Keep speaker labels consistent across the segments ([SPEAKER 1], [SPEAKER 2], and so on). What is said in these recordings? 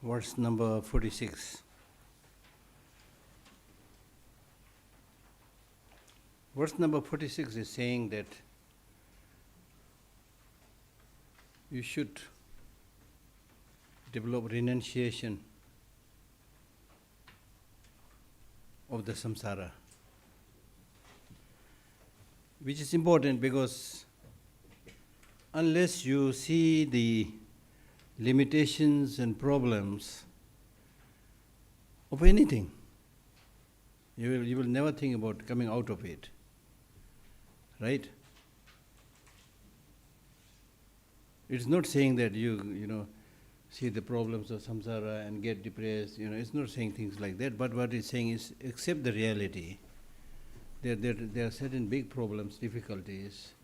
[SPEAKER 1] verse number 46. Verse number 46 is saying that you should develop renunciation of the samsara, which is important because unless you see the limitations and problems of anything, you will never think about coming out of it, right? It's not saying that you see the problems of samsara and get depressed, it's not saying things like that, but what it's saying is accept the reality. There are certain big problems, difficulties,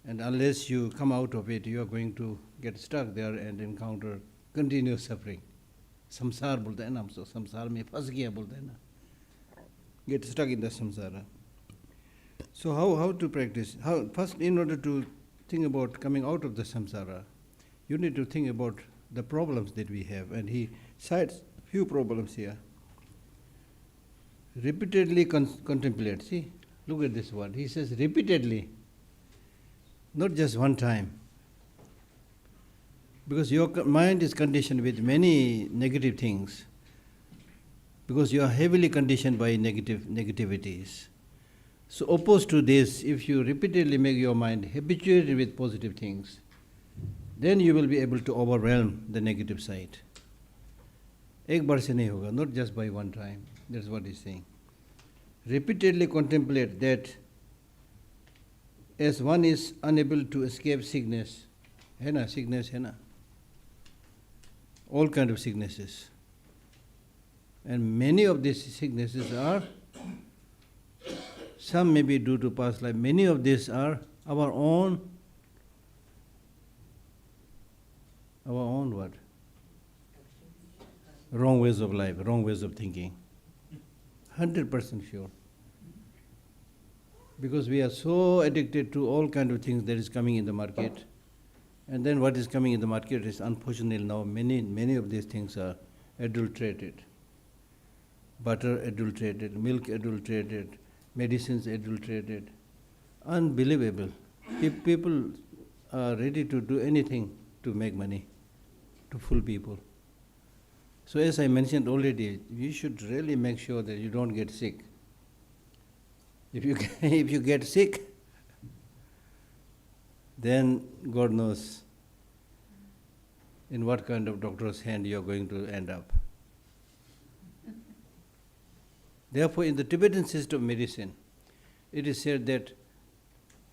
[SPEAKER 1] and unless you come out of it, you are going to get stuck there and encounter continuous suffering. Samsara बोलते हैं ना हम तो, samsara में फंस गया बोलते हैं ना. Get stuck in the samsara. So how to practice? First, in order to think about coming out of the samsara, you need to think about the problems that we have. And he cites few problems here. Repeatedly contemplate. See, look at this word. He says repeatedly, not just one time. Because your mind is conditioned with many negative things. Because you are heavily conditioned by negativities. So opposed to this, if you repeatedly make your mind habituated with positive things, then you will be able to overwhelm the negative side. एक बार से नहीं होगा, not just by one time. That's what he's saying. Repeatedly contemplate that as one is unable to escape sickness, है ना, sickness है ना, all kind of sicknesses. And many of these sicknesses are, some may be due to past life, many of these are our own what? Wrong ways of life, wrong ways of thinking. 100% sure. Because we are so addicted to all kind of things that is coming in the market. And then what is coming in the market is, unfortunately now, many of these things are adulterated. Butter adulterated, milk adulterated, medicines adulterated. Unbelievable. People are ready to do anything to make money, to fool people. So as I mentioned already, you should really make sure that you don't get sick. If you get sick, then God knows in what kind of doctor's hand you are going to end up. Therefore, in the Tibetan system of medicine, it is said that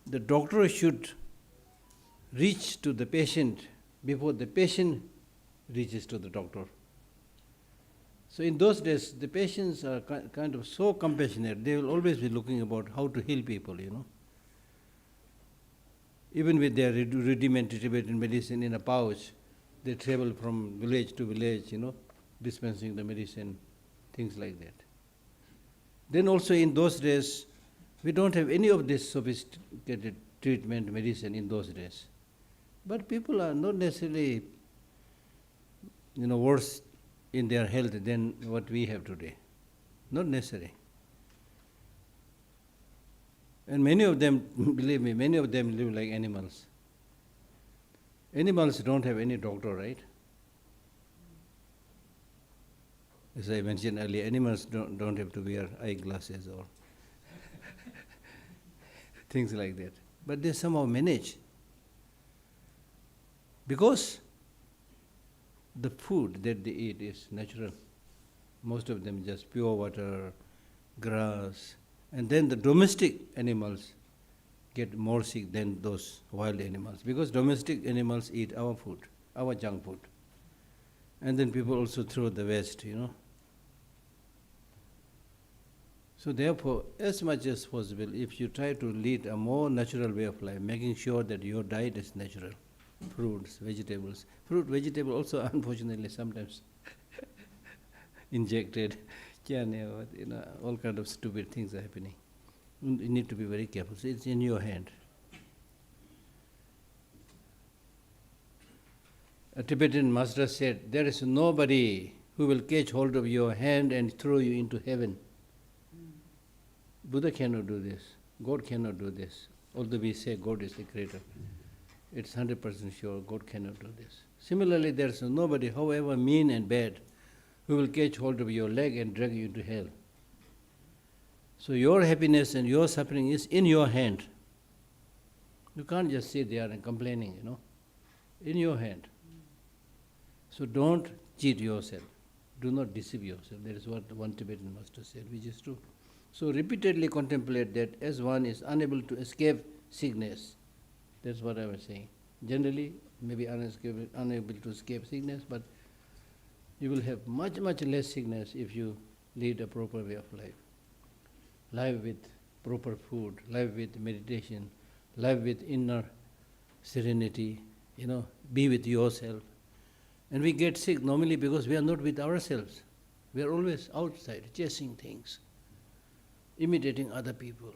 [SPEAKER 1] the doctor should reach to the patient before the patient reaches to the doctor. So in those days, the patients are kind of so compassionate, they will always be looking about how to heal people, Even with their rudimentary Tibetan medicine in a pouch, they travel from village to village, dispensing the medicine, things like that. Then also in those days, we don't have any of this sophisticated treatment, medicine in those days. But people are not necessarily, worse in their health than what we have today. Not necessary. And many of them, believe me, many of them live like animals. Animals don't have any doctor, right? As I mentioned earlier, animals don't have to wear eyeglasses or things like that. But they somehow manage. Because the food that they eat is natural. Most of them just pure water, grass. And then the domestic animals get more sick than those wild animals. Because domestic animals eat our food, our junk food. And then people also throw the waste, So therefore, as much as possible, if you try to lead a more natural way of life, making sure that your diet is natural, fruits, vegetables. Fruit, vegetable also, unfortunately, sometimes injected, all kind of stupid things are happening. You need to be very careful. So it's in your hand. A Tibetan master said, there is nobody who will catch hold of your hand and throw you into heaven. Buddha cannot do this. God cannot do this. Although we say God is the creator, it's 100% sure God cannot do this. Similarly, there is nobody, however mean and bad, who will catch hold of your leg and drag you into hell. So your happiness and your suffering is in your hand. You can't just sit there and complaining, in your hand. So don't cheat yourself. Do not deceive yourself. That is what one Tibetan master said, which is true. So repeatedly contemplate that as one is unable to escape sickness. That's what I was saying. Generally, maybe unable to escape sickness, but you will have much, much less sickness if you lead a proper way of life. Live with proper food, live with meditation, live with inner serenity, be with yourself. And we get sick normally because we are not with ourselves. We are always outside, chasing things, imitating other people.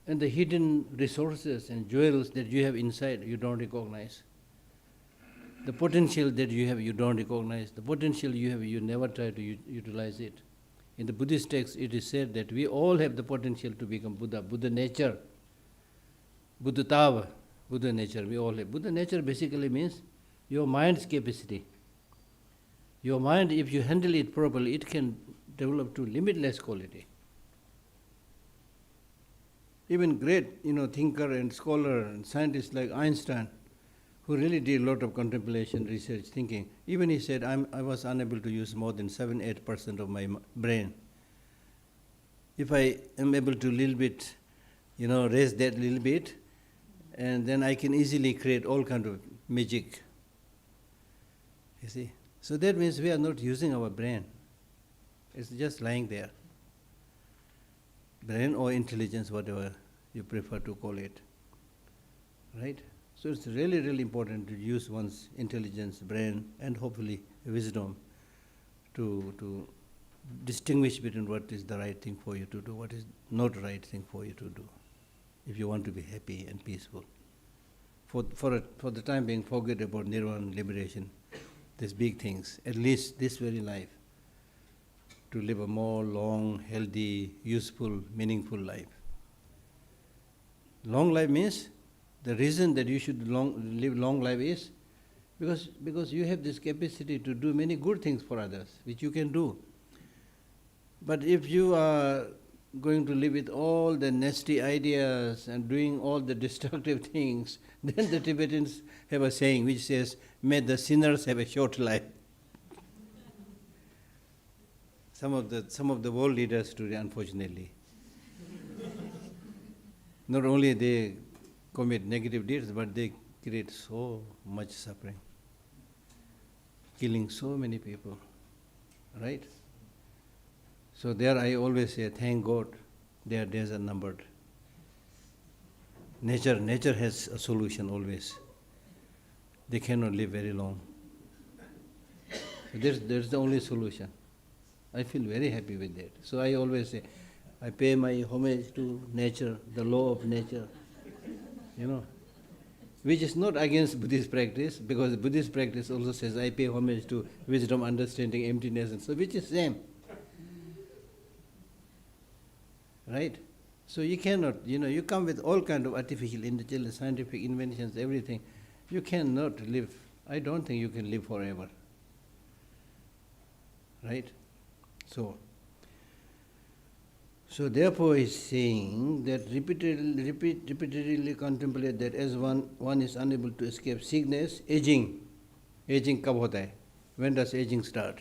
[SPEAKER 1] And the hidden resources and jewels that you have inside, you don't recognize. The potential that you have, you don't recognize. The potential you have, you never try to utilize it. In the Buddhist text, it is said that we all have the potential to become Buddha, Buddha nature, Buddha Tava, Buddha nature, we all have. Buddha nature basically means your mind's capacity. Your mind, if you handle it properly, it can develop to limitless quality. Even great, thinker and scholar and scientist like Einstein, who really did a lot of contemplation, research, thinking. Even he said, I was unable to use more than 7-8% of my brain. If I am able to little bit, raise that little bit, and then I can easily create all kind of magic. You see? So that means we are not using our brain. It's just lying there. Brain or intelligence, whatever you prefer to call it. Right? So it's really, really important to use one's intelligence, brain, and hopefully wisdom to distinguish between what is the right thing for you to do, what is not the right thing for you to do, if you want to be happy and peaceful. For the time being, forget about nirvana, liberation, these big things, at least this very life, to live a more long, healthy, useful, meaningful life. Long life means the reason that you should live long life is because you have this capacity to do many good things for others, which you can do. But if you are going to live with all the nasty ideas and doing all the destructive things, then the Tibetans have a saying which says, may the sinners have a short life. Some of the world leaders today, unfortunately, not only they commit negative deeds, but they create so much suffering, killing so many people, right? So there I always say, thank God, their days are numbered. Nature has a solution always. They cannot live very long. So there's the only solution. I feel very happy with that. So I always say, I pay my homage to nature, the law of nature, which is not against Buddhist practice, because Buddhist practice also says, I pay homage to wisdom, understanding, emptiness, and so, which is same. Right? So you cannot, you come with all kind of artificial intelligence, scientific inventions, everything. You cannot live. I don't think you can live forever. Right? So therefore he's saying that repeatedly contemplate that as one is unable to escape sickness, aging kab hota hai? When does aging start?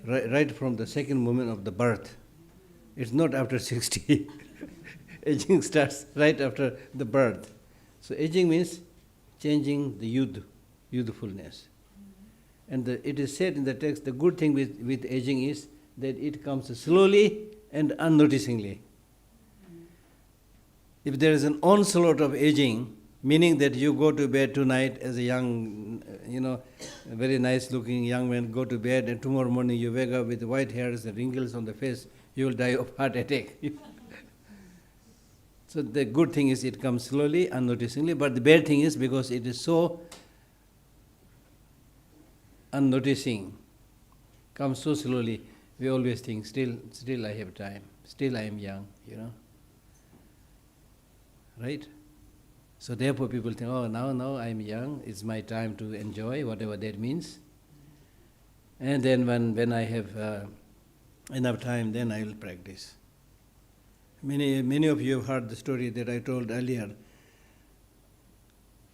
[SPEAKER 1] Right from the second moment of the birth. It's not after 60. Aging starts right after the birth. So aging means changing the youthfulness. And it is said in the text, the good thing with aging is that it comes slowly and unnoticingly. If there is an onslaught of aging, meaning that you go to bed tonight as a young, very nice looking young man, go to bed and tomorrow morning you wake up with white hairs and wrinkles on the face, you will die of heart attack. So the good thing is it comes slowly, unnoticingly, but the bad thing is because it is so unnoticing, comes so slowly, we always think, still I have time, still I am young, right? So therefore people think, oh, now I am young, it's my time to enjoy, whatever that means. And then when I have enough time, then I will practice. Many of you have heard the story that I told earlier,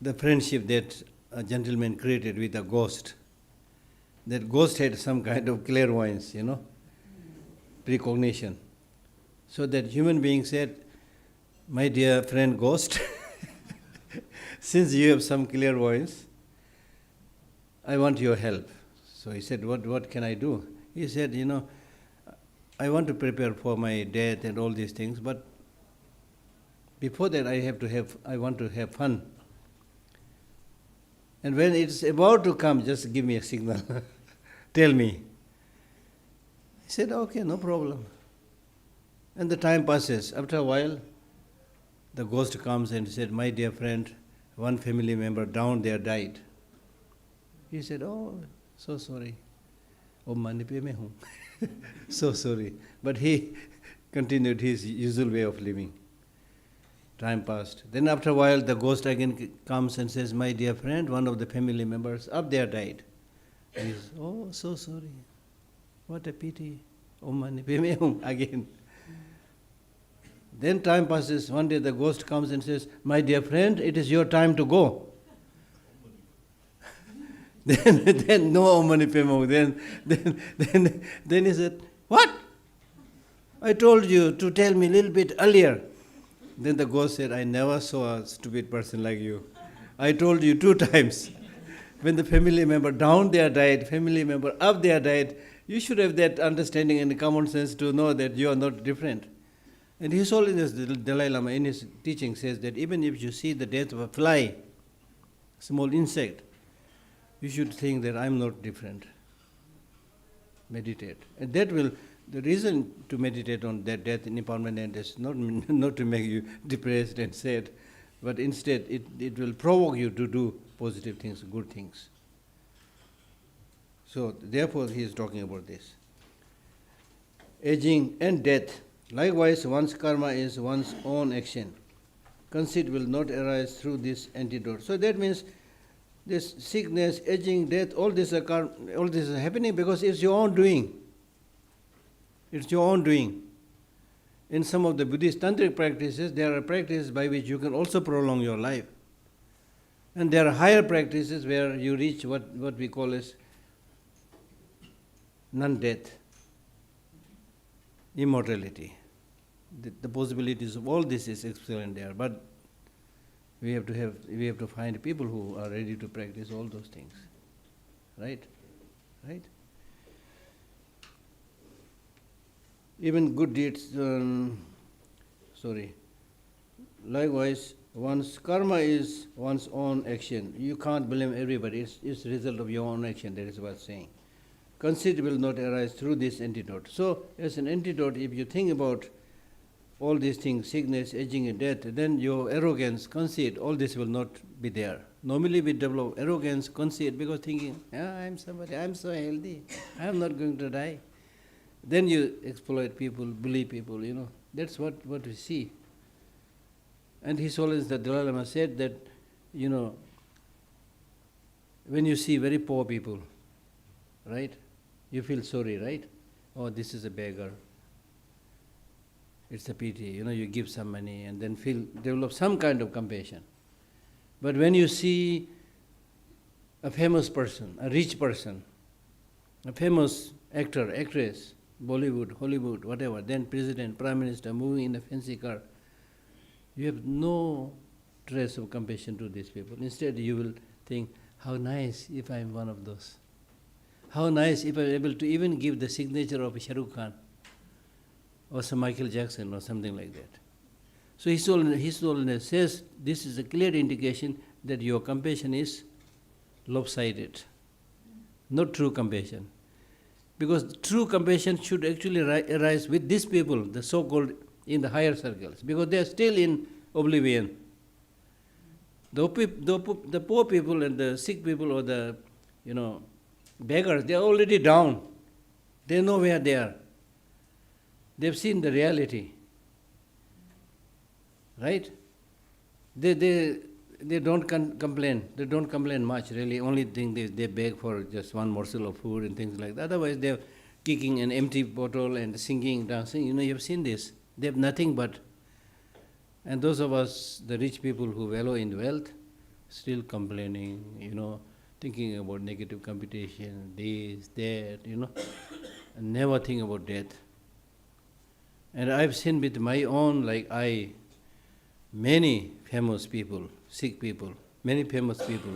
[SPEAKER 1] the friendship that a gentleman created with a ghost. That ghost had some kind of clairvoyance, precognition. So that human being said, my dear friend ghost, since you have some clairvoyance, I want your help. So he said, what can I do? He said, I want to prepare for my death and all these things, but before that I want to have fun. And when it's about to come, just give me a signal. Tell me. He said, okay, no problem. And the time passes. After a while, the ghost comes and said, my dear friend, one family member down there died. He said, oh, so sorry. Om mani padme hu. So sorry. But he continued his usual way of living. Time passed. Then after a while, the ghost again comes and says, my dear friend, one of the family members up there died. He says, oh, so sorry. What a pity. Om mani padme hum again. Then time passes. One day the ghost comes and says, my dear friend, it is your time to go. Then no Om mani padme hum. Then he said, what? I told you to tell me a little bit earlier. Then the ghost said, I never saw a stupid person like you. I told you 2 times. When the family member down there died, family member up there died, you should have that understanding and common sense to know that you are not different. And His Holiness the Dalai Lama in his teaching says that even if you see the death of a fly, small insect, you should think that I am not different. Meditate. And that will, the reason to meditate on that death and impermanent is not to make you depressed and sad, but instead it will provoke you to do positive things, good things. So therefore he is talking about this. Aging and death. Likewise, one's karma is one's own action. Conceit will not arise through this antidote. So that means this sickness, aging, death, all this is happening because it's your own doing. It's your own doing. In some of the Buddhist tantric practices, there are practices by which you can also prolong your life. And there are higher practices where you reach what we call as non-death, immortality. The possibilities of all this is excellent there, but we have to find people who are ready to practice all those things. Right? Right? Even good deeds, likewise, one's karma is one's own action. You can't blame everybody. It's the result of your own action, that is what it's saying. Conceit will not arise through this antidote. So, as an antidote, if you think about all these things, sickness, aging and death, then your arrogance, conceit, all this will not be there. Normally we develop arrogance, conceit, because thinking, I'm somebody, I'm so healthy, I'm not going to die. Then you exploit people, bully people, That's what we see. And His Holiness the Dalai Lama said that, when you see very poor people, right, you feel sorry, right? Oh, this is a beggar. It's a pity, you give some money and then develop some kind of compassion. But when you see a famous person, a rich person, a famous actor, actress, Bollywood, Hollywood, whatever, then president, prime minister, moving in a fancy car, you have no trace of compassion to these people. Instead, you will think, how nice if I am one of those. How nice if I am able to even give the signature of Shah Rukh Khan or some Michael Jackson or something like that. So His Holiness says this is a clear indication that your compassion is lopsided, not true compassion. Because true compassion should actually arise with these people, the so-called in the higher circles, because they are still in oblivion. The poor people and the sick people or the, Beggars, they are already down. They know where they are. They've seen the reality. Right? They don't complain. They don't complain much, really. Only thing they beg for just one morsel of food and things like that. Otherwise, they're kicking an empty bottle and singing, dancing. You've seen this. They have nothing but. And those of us, the rich people who wallow in wealth, still complaining, thinking about negative competition, this, that, and never think about death. And I've seen with my own many famous people, sick people, many famous people,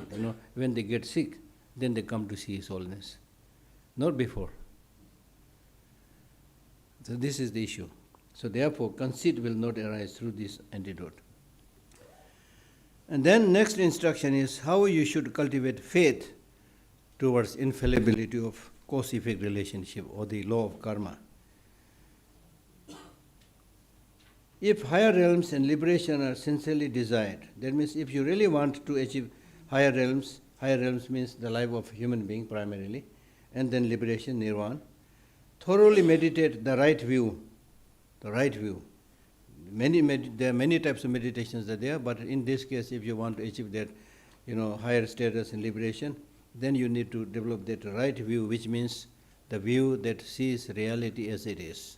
[SPEAKER 1] when they get sick, then they come to see His Holiness. Not before. So this is the issue. So therefore, conceit will not arise through this antidote. And then next instruction is how you should cultivate faith towards infallibility of cause-effect relationship or the law of karma. If higher realms and liberation are sincerely desired, that means if you really want to achieve higher realms means the life of a human being primarily, and then liberation, nirvana, thoroughly meditate the right view. The right view. There are many types of meditations that are there, but in this case, if you want to achieve that, higher status and liberation, then you need to develop that right view, which means the view that sees reality as it is,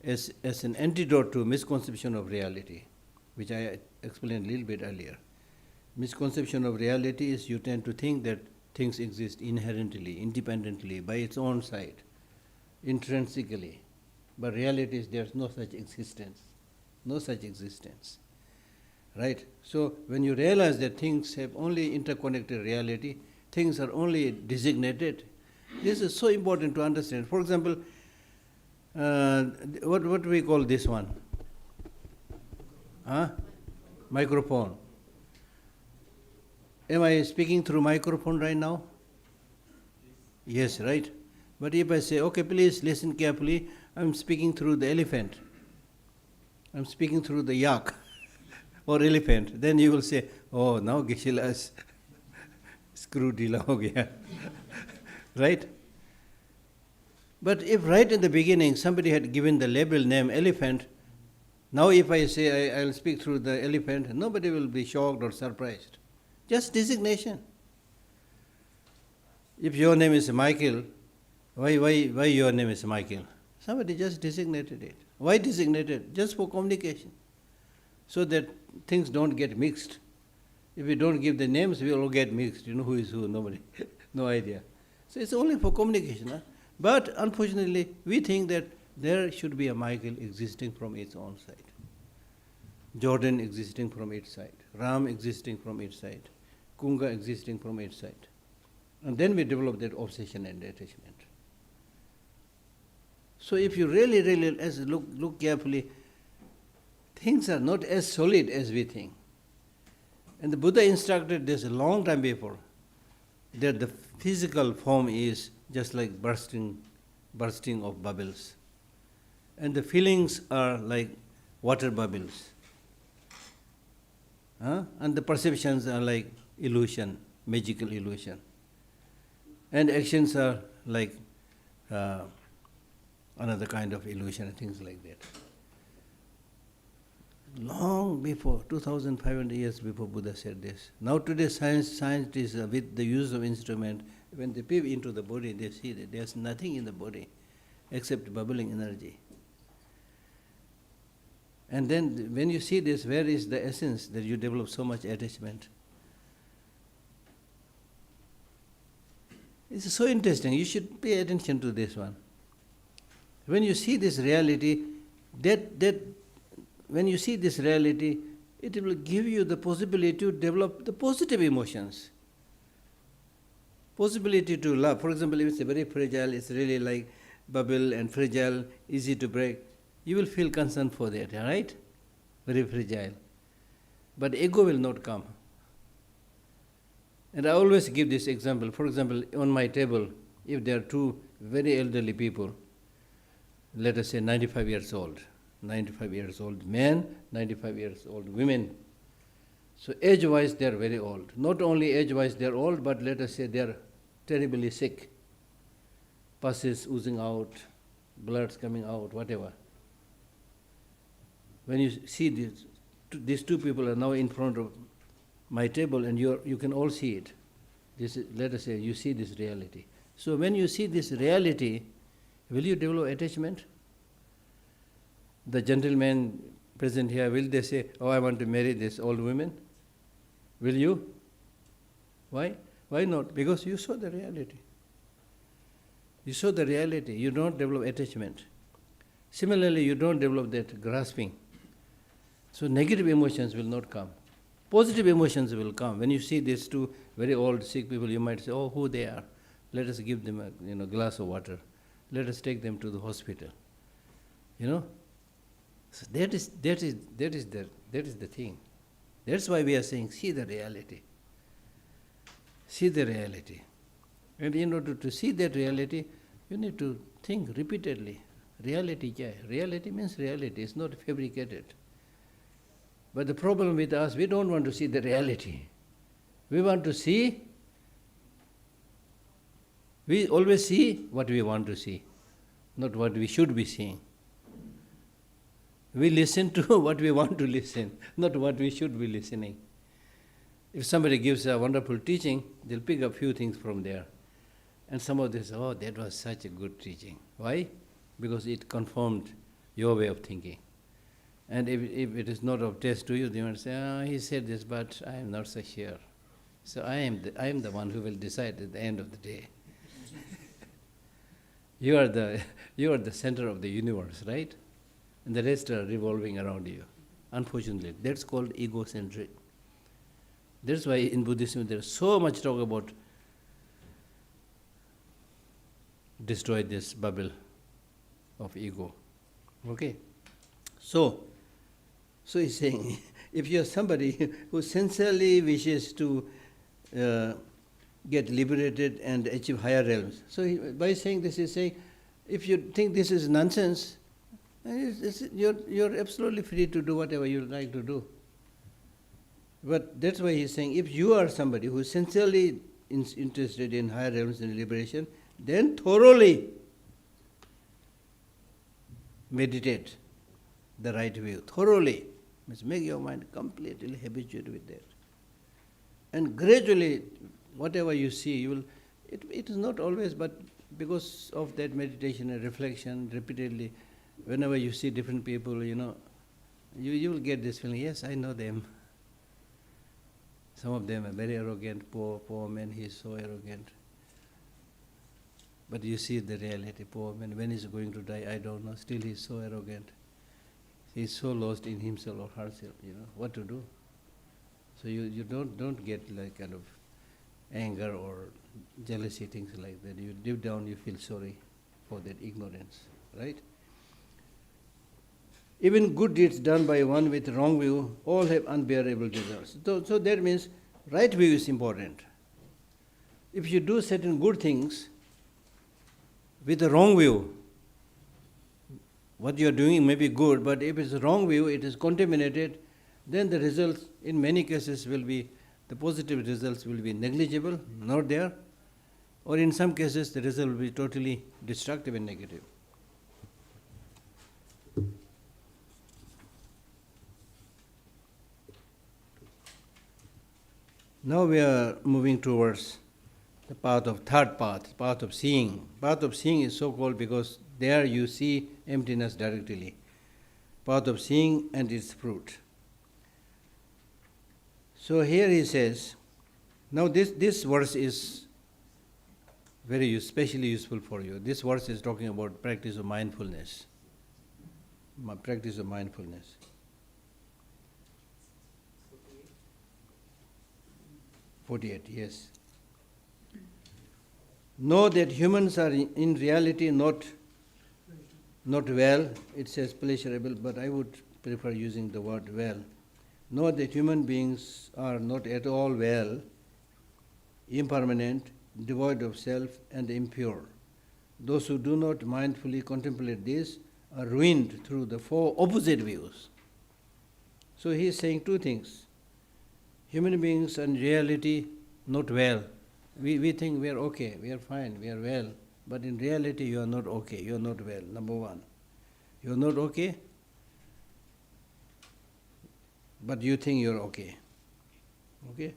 [SPEAKER 1] as an antidote to misconception of reality, which I explained a little bit earlier. Misconception of reality is you tend to think that things exist inherently, independently, by its own side, intrinsically. But reality is there's no such existence. No such existence. Right? So when you realize that things have only interconnected reality, things are only designated, this is so important to understand. For example, what do we call this one? Microphone. Am I speaking through microphone right now? Yes, right? But if I say, okay, please listen carefully, I'm speaking through the elephant. I'm speaking through the yak or elephant. Then you will say, oh, now Geshe Lhakdor's screw dhila ho gaya. Right? But if right in the beginning somebody had given the label name elephant, now if I say I'll speak through the elephant, nobody will be shocked or surprised. Just designation. If your name is Michael, why your name is Michael? Somebody just designated it. Why designated? Just for communication. So that things don't get mixed. If we don't give the names, we all get mixed. Who is who? Nobody. No idea. So it's only for communication. Huh? But unfortunately, we think that there should be a Michael existing from its own side. Jordan existing from its side. Ram existing from its side. Kunga existing from its side. And then we develop that obsession and attachment. So if you really look carefully, things are not as solid as we think. And the Buddha instructed this a long time before, that the physical form is just like bursting of bubbles. And the feelings are like water bubbles. And the perceptions are like illusion, magical illusion. And actions are like another kind of illusion and things like that. Long before, 2,500 years before Buddha said this. Now today scientists with the use of instrument, when they peep into the body, they see that there's nothing in the body except bubbling energy. And then when you see this, where is the essence that you develop so much attachment? It's so interesting. You should pay attention to this one. When you see this reality, when you see this reality, it will give you the possibility to develop the positive emotions. Possibility to love. For example, if it's very fragile, it's really like bubble and fragile, easy to break, you will feel concern for that, right? Very fragile. But ego will not come. And I always give this example. For example, on my table, if there are two very elderly people, let us say 95 years old men, 95 years old women. So age-wise they are very old. Not only age-wise they are old, but let us say they are terribly sick, pus is oozing out, blood's coming out, whatever. When you see these two people are now in front of my table and you can all see it. This is, let us say, you see this reality. So when you see this reality, will you develop attachment? The gentlemen present here, will they say, oh, I want to marry this old woman? Will you? Why? Why not? Because you saw the reality. You saw the reality. You don't develop attachment. Similarly, you don't develop that grasping. So negative emotions will not come. Positive emotions will come. When you see these two very old sick people, you might say, oh, who they are. Let us give them a glass of water. Let us take them to the hospital. So that is the thing. That's why we are saying, see the reality. See the reality. And in order to see that reality, you need to think repeatedly. Reality kya hai? Reality means reality. It's not fabricated. But the problem with us, we don't want to see the reality. We want to see, we always see what we want to see, not what we should be seeing. We listen to what we want to listen, not what we should be listening. If somebody gives a wonderful teaching, they'll pick up a few things from there. And some of this, oh, that was such a good teaching. Why? Because it confirmed your way of thinking. And if it is not of taste to you, they might say, oh, he said this, but I am not so sure. So I am the one who will decide at the end of the day. You are the center of the universe, right? And the rest are revolving around you. Unfortunately, that's called egocentric. That's why in Buddhism there is so much talk about destroy this bubble of ego. Okay? So he's saying, if you're somebody who sincerely wishes to get liberated and achieve higher realms, so by saying this, he's saying, if you think this is nonsense, you're absolutely free to do whatever you like to do. But that's why he's saying, if you are somebody who is sincerely interested in higher realms and liberation, then thoroughly meditate the right view. Thoroughly. Means make your mind completely habituated with that. And gradually, whatever you see, you will. It is not always, but because of that meditation and reflection, repeatedly, whenever you see different people, you will get this feeling, yes, I know them. Some of them are very arrogant, poor man, he is so arrogant. But you see the reality, poor man, when he's going to die, I don't know, still he's so arrogant. He's so lost in himself or herself, what to do. So you don't get like kind of anger or jealousy, things like that. You deep down you feel sorry for that ignorance, right? Even good deeds done by one with wrong view all have unbearable results. So that means right view is important. If you do certain good things with the wrong view, what you are doing may be good, but if it's a wrong view, it is contaminated, then the results in many cases will be, the positive results will be negligible, not there, or in some cases the result will be totally destructive and negative. Now we are moving towards the third path of seeing. Path of seeing is so called because there you see emptiness directly. Path of seeing and its fruit. So here he says, now this verse is very especially useful for you. This verse is talking about practice of mindfulness. Practice of mindfulness. 48, yes. Know that humans are in reality not well. It says pleasurable, but I would prefer using the word well. Know that human beings are not at all well, impermanent, devoid of self, and impure. Those who do not mindfully contemplate this are ruined through the four opposite views. So he is saying two things. Human beings are in reality not well, We think we are okay, we are fine, we are well, but in reality you are not okay, you are not well, number one. You are not okay, but you think you are okay. Okay?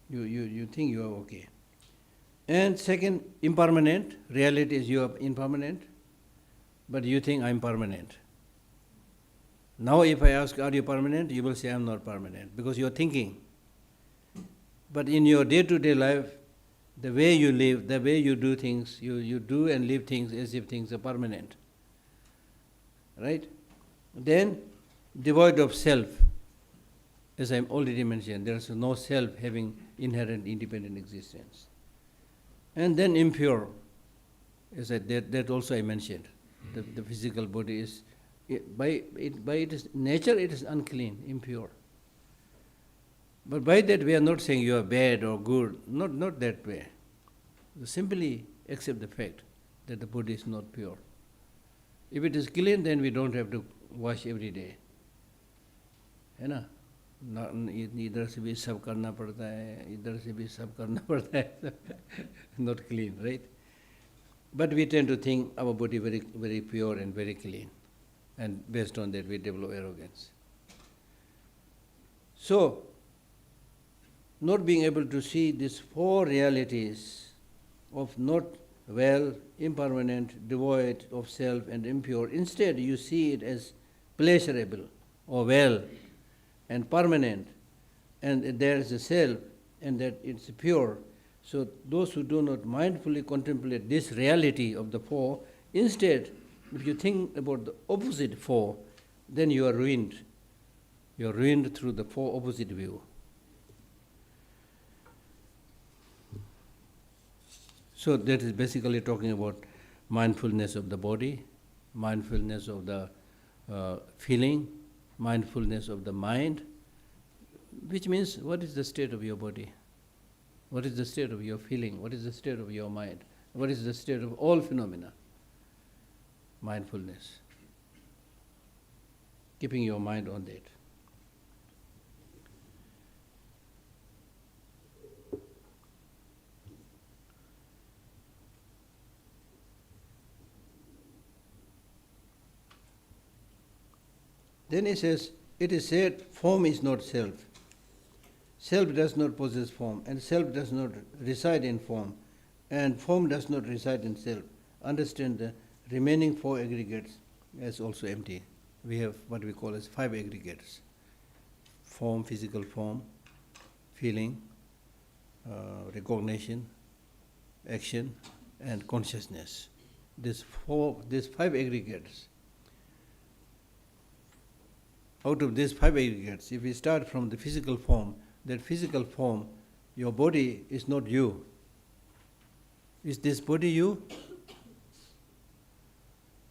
[SPEAKER 1] You think you are okay. And second, impermanent. Reality is you are impermanent, but you think I am permanent. Now if I ask, are you permanent? You will say, I am not permanent, because you are thinking. But in your day-to-day life, the way you live, the way you do things, you do and live things as if things are permanent. Right? Then, devoid of self. As I already mentioned, there is no self having inherent independent existence. And then impure, as that also I mentioned. The physical body is, by its nature it is unclean, impure. But by that we are not saying you are bad or good, not that way. Simply accept the fact that the body is not pure. If it is clean, then we don't have to wash every day. है ना? इधर से भी सब करना पड़ता है, इधर से भी सब करना पड़ता है. Not clean, right? But we tend to think our body very, very pure and very clean. And based on that we develop arrogance. So, not being able to see these four realities of not well, impermanent, devoid of self and impure, instead you see it as pleasurable or well and permanent, and there is a self and that it's pure. So those who do not mindfully contemplate this reality of the four, instead, if you think about the opposite four, then you are ruined. You are ruined through the four opposite view. So that is basically talking about mindfulness of the body, mindfulness of the feeling, mindfulness of the mind, which means what is the state of your body? What is the state of your feeling? What is the state of your mind? What is the state of all phenomena? Mindfulness. Keeping your mind on that. Then he says, it is said, form is not self. Self does not possess form, and self does not reside in form, and form does not reside in self. Understand the remaining four aggregates as also empty. We have what we call as five aggregates. Form, physical form, feeling, recognition, action, and consciousness. These five aggregates. Out of these five aggregates, if we start from the physical form, that physical form, your body is not you. Is this body you?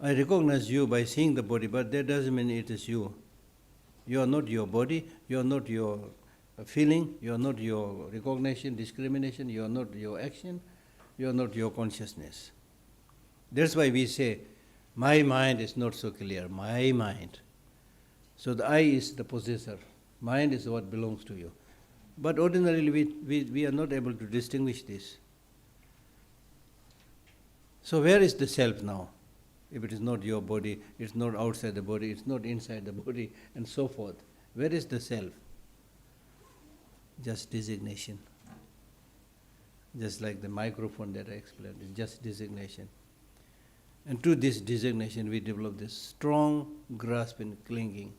[SPEAKER 1] I recognize you by seeing the body, but that doesn't mean it is you. You are not your body, you are not your feeling, you are not your recognition, discrimination, you are not your action, you are not your consciousness. That's why we say, my mind is not so clear, my mind. So the I is the possessor, mind is what belongs to you. But ordinarily we are not able to distinguish this. So where is the self now? If it is not your body, it's not outside the body, it's not inside the body, and so forth. Where is the self? Just designation. Just like the microphone that I explained, it's just designation. And to this designation we develop this strong grasp and clinging.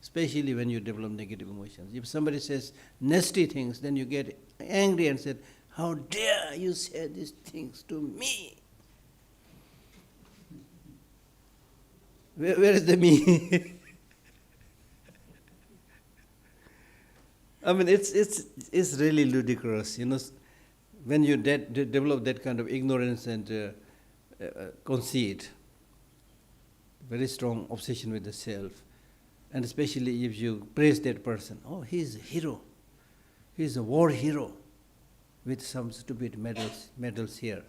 [SPEAKER 1] Especially when you develop negative emotions. If somebody says nasty things, then you get angry and say, how dare you say these things to me? Where is the me? I mean, it's really ludicrous, when you develop that kind of ignorance and conceit, very strong obsession with the self. And especially if you praise that person, oh, he is a hero, he is a war hero, with some stupid medals here.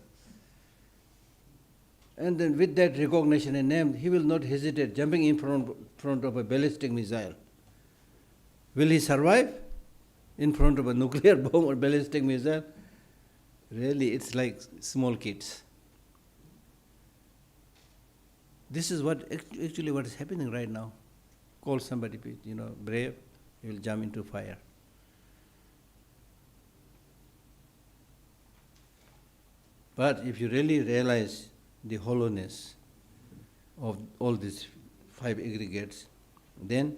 [SPEAKER 1] And then with that recognition and name, he will not hesitate jumping in front of a ballistic missile. Will he survive? in front of a nuclear bomb or ballistic missile, really it's like small kids. This is actually what is happening right now. Call somebody, brave, you will jump into fire. But if you really realize the hollowness of all these 5 aggregates, then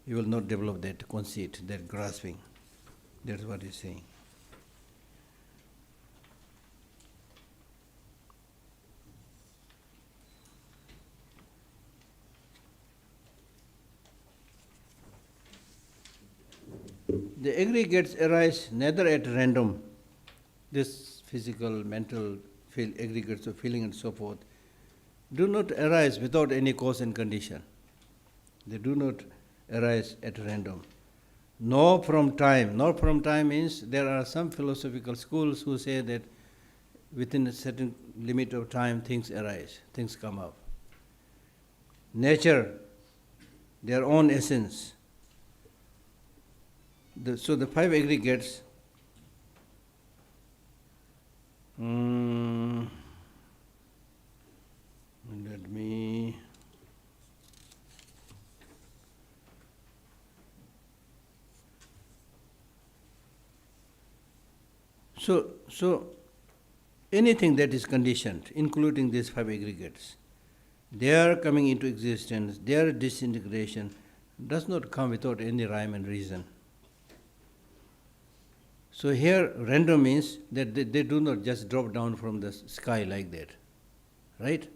[SPEAKER 1] you will not develop that conceit, that grasping. That's what he's saying. The aggregates arise neither at random, this physical, mental aggregates of feeling and so forth, do not arise without any cause and condition. They do not arise at random. Nor from time. Nor from time means there are some philosophical schools who say that within a certain limit of time things arise, things come up. Nature, their own essence. So the 5 aggregates, let me so anything that is conditioned, including these 5 aggregates, their coming into existence, their disintegration does not come without any rhyme and reason. So here random means that they do not just drop down from the sky like that, right?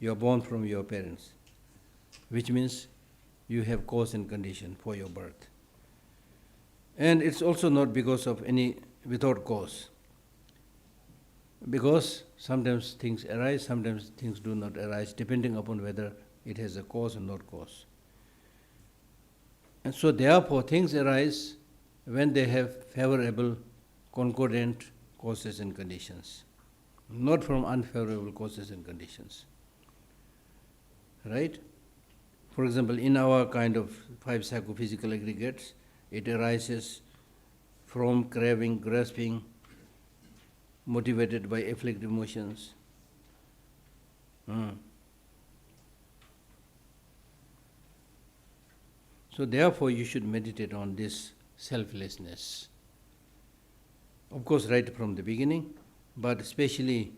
[SPEAKER 1] You are born from your parents, which means you have cause and condition for your birth. And it's also not because of without cause. Because sometimes things arise, sometimes things do not arise, depending upon whether it has a cause or not cause. And so therefore things arise when they have favorable, concordant causes and conditions, not from unfavorable causes and conditions. Right? For example, in our kind of 5 psychophysical aggregates, it arises from craving, grasping, motivated by afflictive emotions. So therefore you should meditate on this selflessness. Of course, right from the beginning, but especially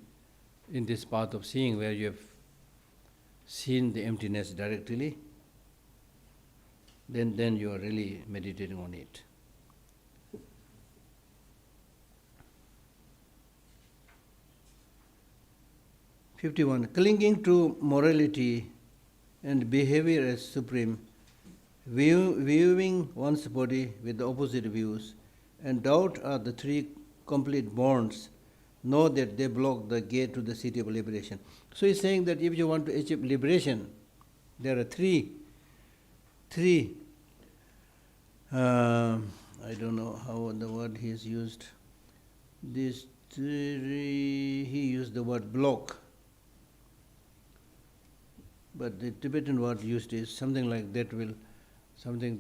[SPEAKER 1] in this path of seeing where you have seen the emptiness directly, then you are really meditating on it. '51. Clinging to morality and behavior as supreme, viewing one's body with the opposite views, and doubt are the 3 complete bonds. Know that they block the gate to the city of liberation. So he's saying that if you want to achieve liberation, there are three I don't know how the word he has used. These 3, he used the word block. But the Tibetan word used is something like that something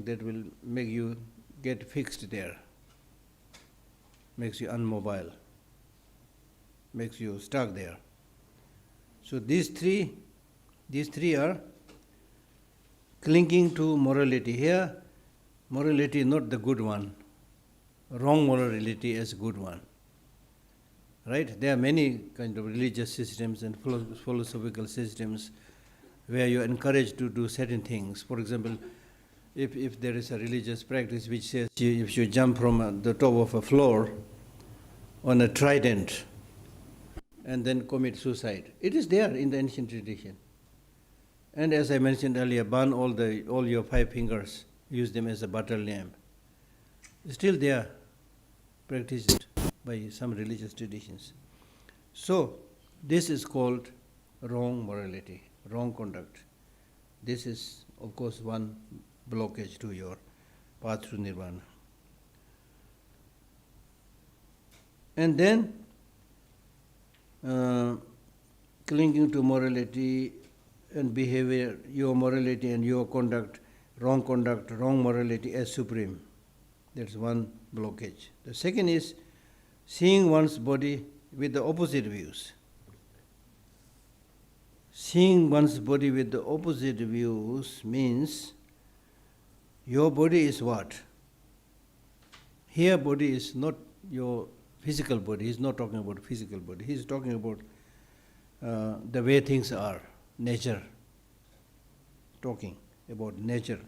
[SPEAKER 1] that will make you get fixed there, makes you unmobile, makes you stuck there. So these three are clinging to morality. Here, morality is not the good one, wrong morality is good one. Right? There are many kind of religious systems and philosophical systems where you are encouraged to do certain things. For example, if there is a religious practice which says if you jump from the top of a floor on a trident and then commit suicide, it is there in the ancient tradition. And as I mentioned earlier, burn all your 5 fingers, use them as a butter lamp. It's still there, practiced by some religious traditions. So this is called wrong morality, wrong conduct. This is, of course, one blockage to your path to nirvana. And then clinging to morality and behavior, your morality and your conduct wrong conduct, wrong morality as supreme. That's one blockage. The second is seeing one's body with the opposite views. Seeing one's body with the opposite views means your body is what? Here body is not your physical body. He's not talking about physical body. He's talking about the way things are, nature. Talking about nature.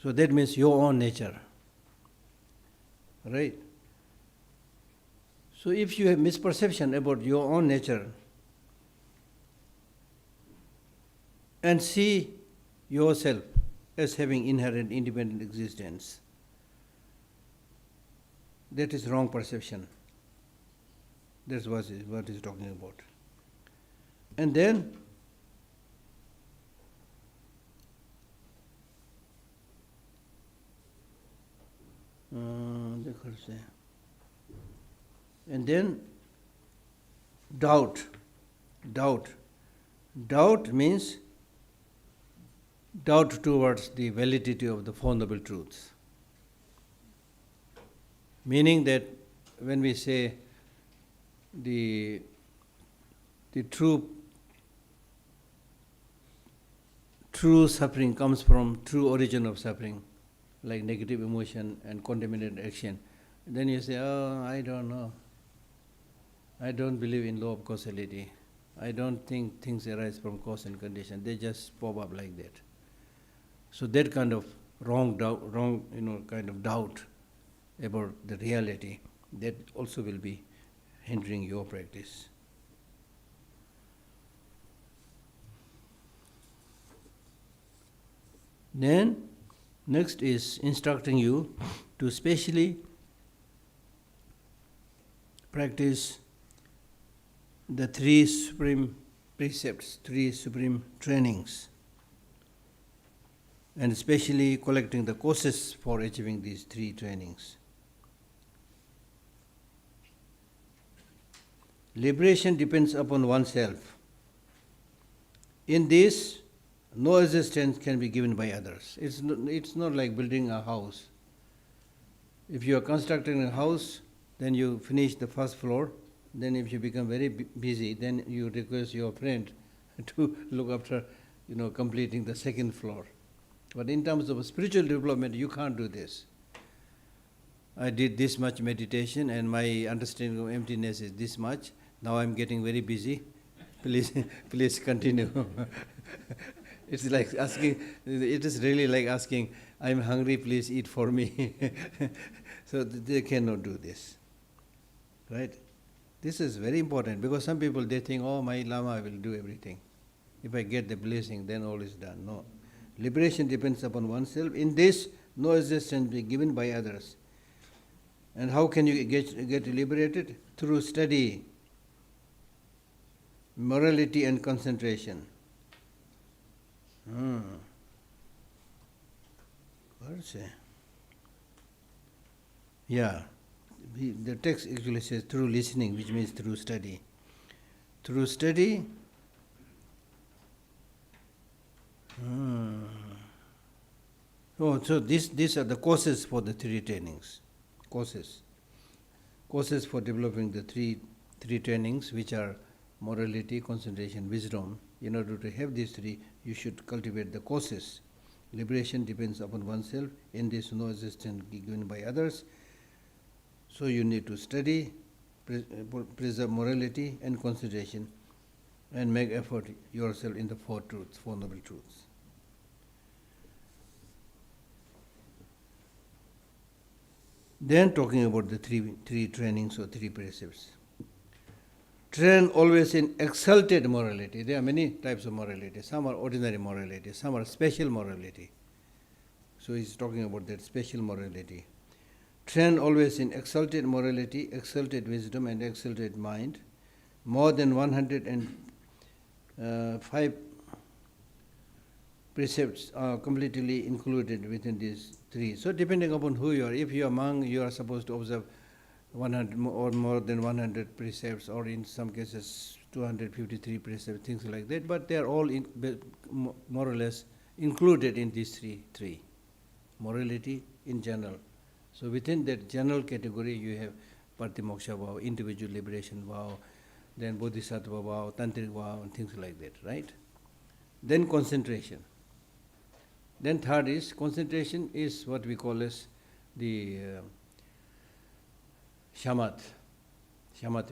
[SPEAKER 1] So that means your own nature. Right? So if you have misperception about your own nature and see yourself as having inherent independent existence, that is wrong perception. That's what he's talking about. And then doubt. Doubt means doubt towards the validity of the Four Noble Truths. Meaning that when we say the true suffering comes from true origin of suffering, like negative emotion and contaminated action, then you say, oh, I don't know. I don't believe in law of causality. I don't think things arise from cause and condition. They just pop up like that. So that kind of wrong kind of doubt about the reality, that also will be hindering your practice. Then, next is instructing you to specially practice the three supreme precepts, three supreme trainings, and especially collecting the causes for achieving these three trainings. Liberation depends upon oneself. In this, no assistance can be given by others. It's not like building a house. If you are constructing a house, then you finish the first floor. Then if you become very busy, then you request your friend to look after, completing the second floor. But in terms of spiritual development, you can't do this. I did this much meditation and my understanding of emptiness is this much. Now I'm getting very busy. Please continue. It's like asking, it is really like asking, I'm hungry, please eat for me. So they cannot do this. Right? This is very important because some people, they think, oh, my Lama will do everything. If I get the blessing, then all is done. No. Liberation depends upon oneself. In this, no assistance be given by others. And how can you get liberated? Through study, morality and concentration. What is it? Yeah. The text actually says through listening, which means through study. Through study, so these are the causes for the three trainings. Causes for developing the three trainings, which are morality, concentration, wisdom. In order to have these three, you should cultivate the causes. Liberation depends upon oneself. In this, no assistance given by others. So you need to study, preserve morality and concentration, and make effort yourself in the Four Noble Truths. Then talking about the three trainings or three precepts. Train always in exalted morality. There are many types of morality. Some are ordinary morality, some are special morality. So he's talking about that special morality. Train always in exalted morality, exalted wisdom and exalted mind. More than 105 precepts are completely included within these three. So depending upon who you are, if you are monk, you are supposed to observe 100 or more than 100 precepts, or in some cases 253 precepts, things like that, but they are all more or less included in these three. Morality in general. So within that general category you have Partimoksha vow, individual liberation vow, then Bodhisattva vow, Tantric vow, and things like that, right? Then concentration. Then third is, concentration is what we call as the shamat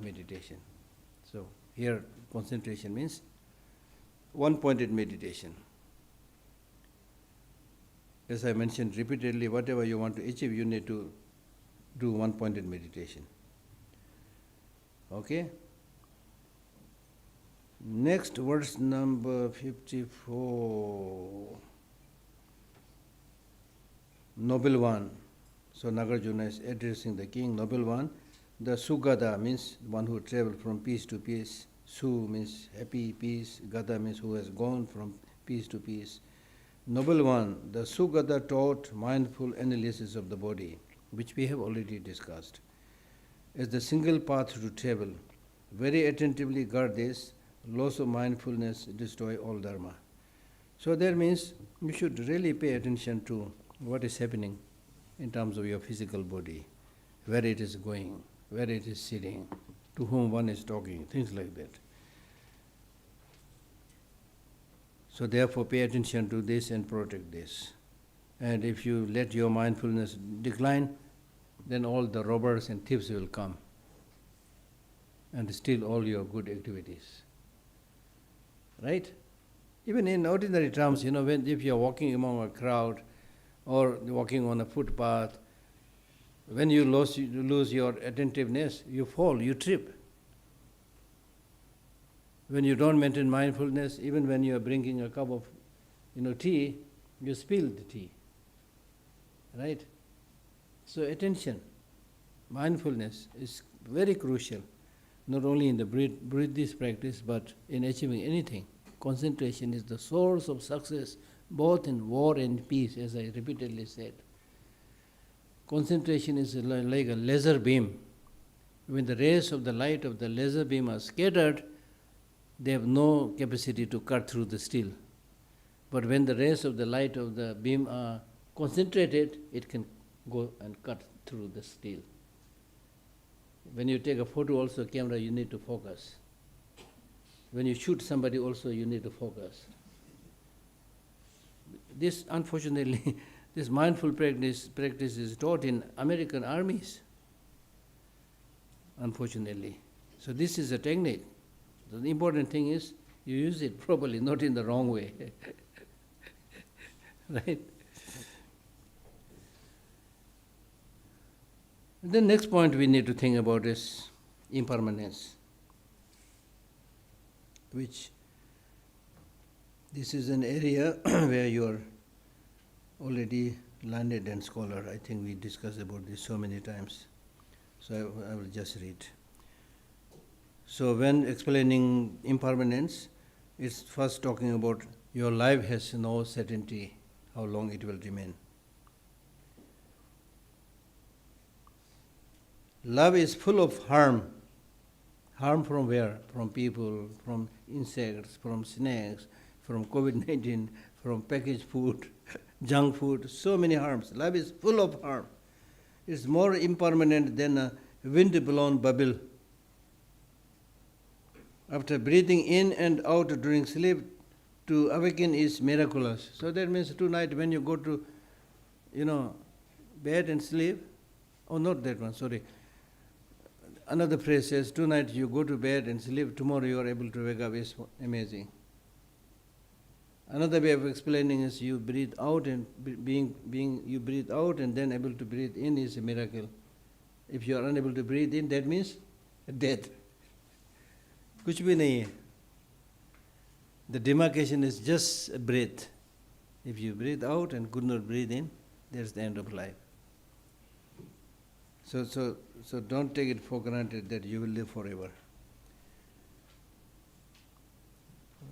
[SPEAKER 1] meditation. So here concentration means one-pointed meditation. As I mentioned repeatedly, whatever you want to achieve, you need to do one-pointed meditation. Okay? Next, verse number 54. Noble one. So Nagarjuna is addressing the king. Noble one. The Sugada means one who traveled from peace to peace. Su means happy, peace. Gada means who has gone from peace to peace. Noble one, the Sugada taught mindful analysis of the body, which we have already discussed, as the single path to travel. Very attentively guard this. Loss of mindfulness destroy all dharma. So that means you should really pay attention to what is happening in terms of your physical body, where it is going, where it is sitting, to whom one is talking, things like that. So therefore pay attention to this and protect this. And if you let your mindfulness decline, then all the robbers and thieves will come and steal all your good activities. Right? Even in ordinary terms, if you are walking among a crowd or walking on a footpath, when you lose your attentiveness, you fall, you trip. When you don't maintain mindfulness, even when you are drinking a cup of tea, you spill the tea. Right? So attention, mindfulness is very crucial, not only in the Buddhist practice, but in achieving anything. Concentration is the source of success, both in war and peace, as I repeatedly said. Concentration is like a laser beam. When the rays of the light of the laser beam are scattered, they have no capacity to cut through the steel. But when the rays of the light of the beam are concentrated, it can go and cut through the steel. When you take a photo also, camera, you need to focus. When you shoot somebody also, you need to focus. This, unfortunately, this mindful practice is taught in American armies, unfortunately. So this is a technique. The important thing is you use it properly, not in the wrong way. Right? The next point we need to think about is impermanence, which this is an area where you are already learned and scholar. I think we discussed about this so many times. So I will just read. So when explaining impermanence, it's first talking about your life has no certainty how long it will remain. Love is full of harm. Harm from where? From people, from insects, from snakes, from COVID-19, from packaged food, junk food, so many harms. Love is full of harm. It's more impermanent than a wind-blown bubble. After breathing in and out during sleep, to awaken is miraculous. So that means tonight when you go to, bed and sleep, not that one, sorry. Another phrase says, tonight you go to bed and sleep, tomorrow you are able to wake up, is amazing. Another way of explaining is you breathe out and you breathe out and then able to breathe in is a miracle. If you are unable to breathe in, that means death. कुछ भी नहीं है. The demarcation is just a breath. If you breathe out and could not breathe in, that's the end of life. So don't take it for granted that you will live forever.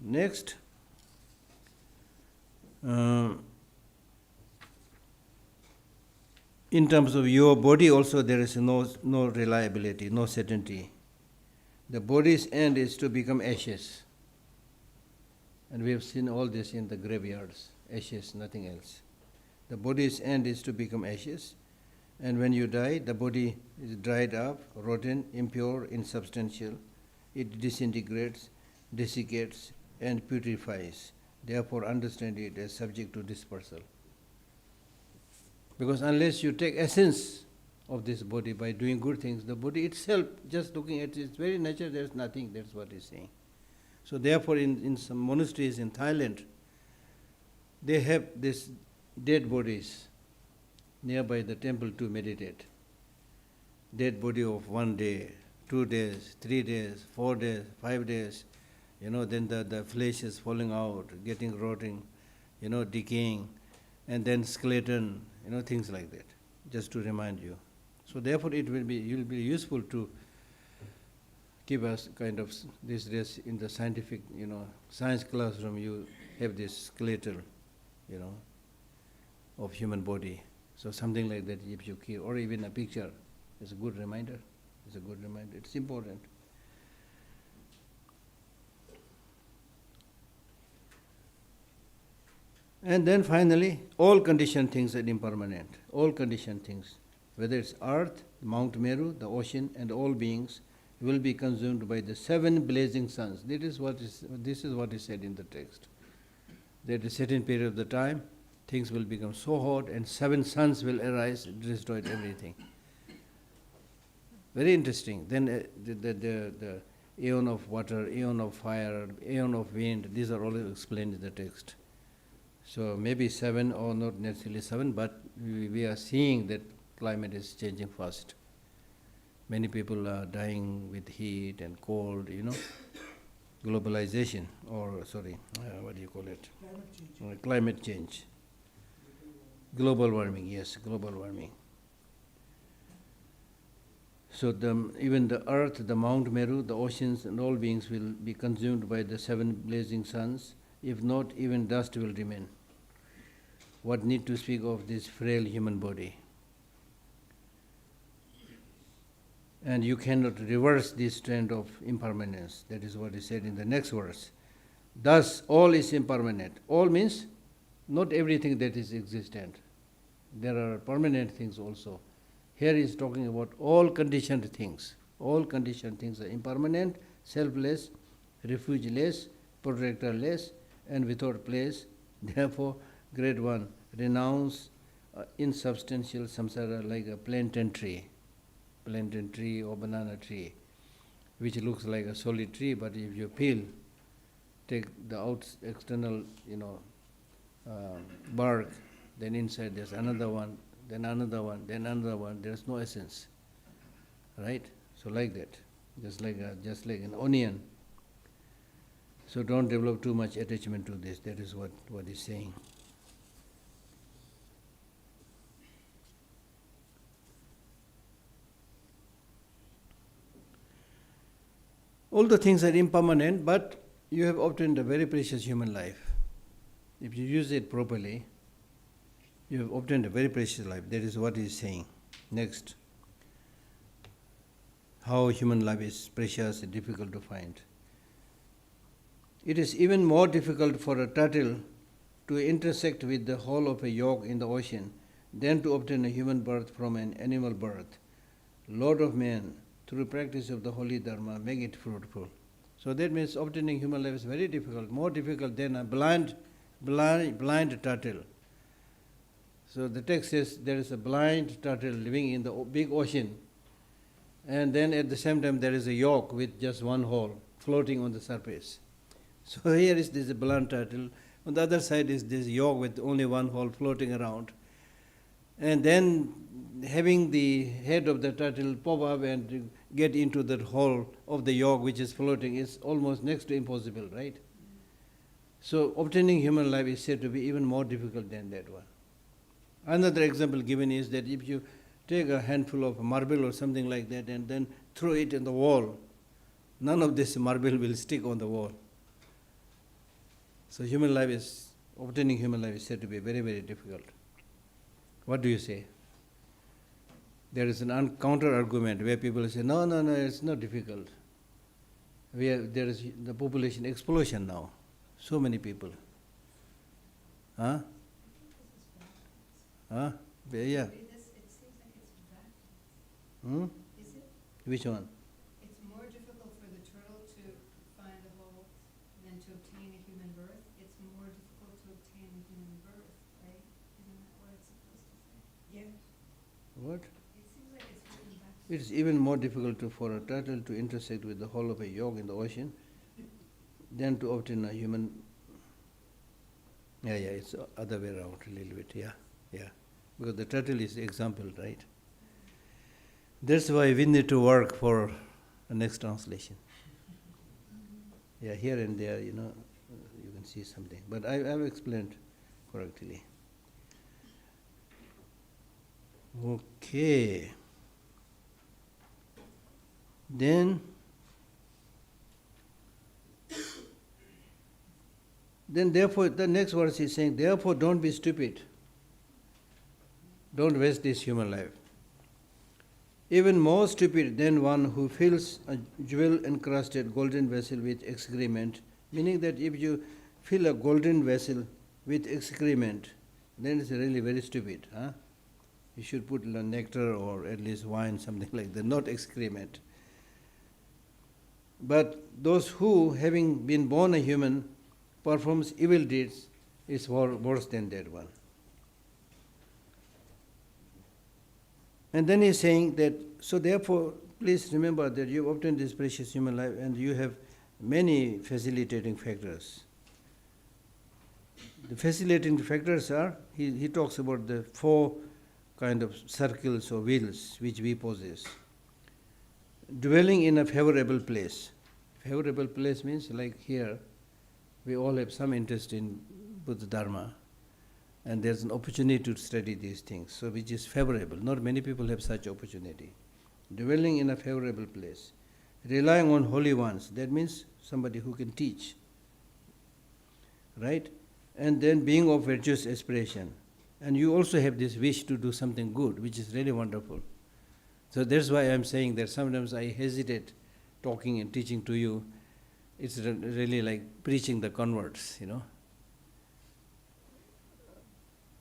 [SPEAKER 1] Next, in terms of your body also there is no reliability, no certainty. The body's end is to become ashes. And we have seen all this in the graveyards. Ashes, nothing else. The body's end is to become ashes. And when you die, the body is dried up, rotten, impure, insubstantial. It disintegrates, desiccates, and putrefies. Therefore, understand it as subject to dispersal. Because unless you take essence of this body by doing good things, the body itself, just looking at its very nature, there is nothing. That's what he's saying. So therefore, in some monasteries in Thailand, they have these dead bodies nearby the temple to meditate. Dead body of 1 day, 2 days, 3 days, 4 days, 5 days. Then the flesh is falling out, getting rotting, decaying, and then skeleton, things like that, just to remind you. So therefore it will be useful to keep us kind of this days in the scientific, science classroom. You have this skeletal, of human body. So something like that, if you keep, or even a picture, is a good reminder. It's a good reminder. It's important. And then finally, all conditioned things are impermanent. All conditioned things, whether it's earth, Mount Meru, the ocean, and all beings, will be consumed by the 7 blazing suns. This is what is said in the text. That at a certain period of the time, things will become so hot, and 7 suns will arise and destroy everything. Very interesting. Then the aeon of water, aeon of fire, aeon of wind, these are all explained in the text. So maybe 7 or not necessarily 7, but we are seeing that climate is changing fast. Many people are dying with heat and cold, globalization, or what do you call it? Climate change. Global warming, yes, global warming. So even the earth, the Mount Meru, the oceans, and all beings will be consumed by the 7 blazing suns. If not, even dust will remain. What need to speak of this frail human body? And you cannot reverse this trend of impermanence. That is what is said in the next verse. Thus, all is impermanent. All means not everything that is existent. There are permanent things also. Here he is talking about all conditioned things. All conditioned things are impermanent, selfless, refugeless, protectorless, and without place. Therefore, grade 1, renounce insubstantial samsara like a plantain tree or banana tree, which looks like a solid tree, but if you peel, take the external, bark, then inside there's another one, then another one, then another one. There's no essence, right? So like that, just like an onion. So don't develop too much attachment to this. That is what he's saying. All the things are impermanent, but you have obtained a very precious human life. If you use it properly, you have obtained a very precious life. That is what he is saying. Next, how human life is precious and difficult to find. It is even more difficult for a turtle to intersect with the hull of a yolk in the ocean than to obtain a human birth from an animal birth. Lord of man, through practice of the holy dharma, make it fruitful. So that means obtaining human life is very difficult, more difficult than a blind turtle. So the text says there is a blind turtle living in the big ocean, and then at the same time there is a yolk with just one hole floating on the surface. So here is this blind turtle, on the other side is this yolk with only one hole floating around. And then having the head of the turtle pop up and get into the hole of the yolk which is floating is almost next to impossible, right? So obtaining human life is said to be even more difficult than that one. Another example given is that if you take a handful of marble or something like that and then throw it in the wall, none of this marble will stick on the wall. So obtaining human life is said to be very, very difficult. What do you say? There is an counter argument where people say, no, it's not difficult. there is the population explosion now. So many people. Huh? Huh? Yeah.
[SPEAKER 2] It seems like it's back.
[SPEAKER 1] Hmm?
[SPEAKER 2] Is it?
[SPEAKER 1] Which one?
[SPEAKER 2] It's more difficult for the turtle to find a hole than to obtain a human birth. It's more difficult to obtain a human birth, right? Isn't that what it's supposed to say? Yes.
[SPEAKER 1] What?
[SPEAKER 2] It seems like it's written back.
[SPEAKER 1] It's even more difficult for a turtle to intersect with the hull of a yolk in the ocean than to obtain a human. Yeah, it's the other way around a little bit, yeah. Because the turtle is the example, right? That's why we need to work for the next translation. Yeah, here and there, you can see something. But I've explained correctly. Okay. Then therefore, the next verse is saying, therefore don't be stupid. Don't waste this human life. Even more stupid than one who fills a jewel-encrusted golden vessel with excrement, meaning that if you fill a golden vessel with excrement, then it's really very stupid. Huh? You should put nectar or at least wine, something like that, not excrement. But those who, having been born a human, performs evil deeds is worse than that one. And then he's saying that, so therefore, please remember that you've obtained this precious human life and you have many facilitating factors. The facilitating factors are, he talks about the 4 kind of circles or wheels which we possess. Dwelling in a favorable place. Favorable place means like here, we all have some interest in Buddha Dharma, and there's an opportunity to study these things, so which is favorable. Not many people have such opportunity. Dwelling in a favorable place. Relying on holy ones, that means somebody who can teach. Right? And then being of virtuous aspiration. And you also have this wish to do something good, which is really wonderful. So that's why I'm saying that sometimes I hesitate talking and teaching to you. It's really like preaching the converts,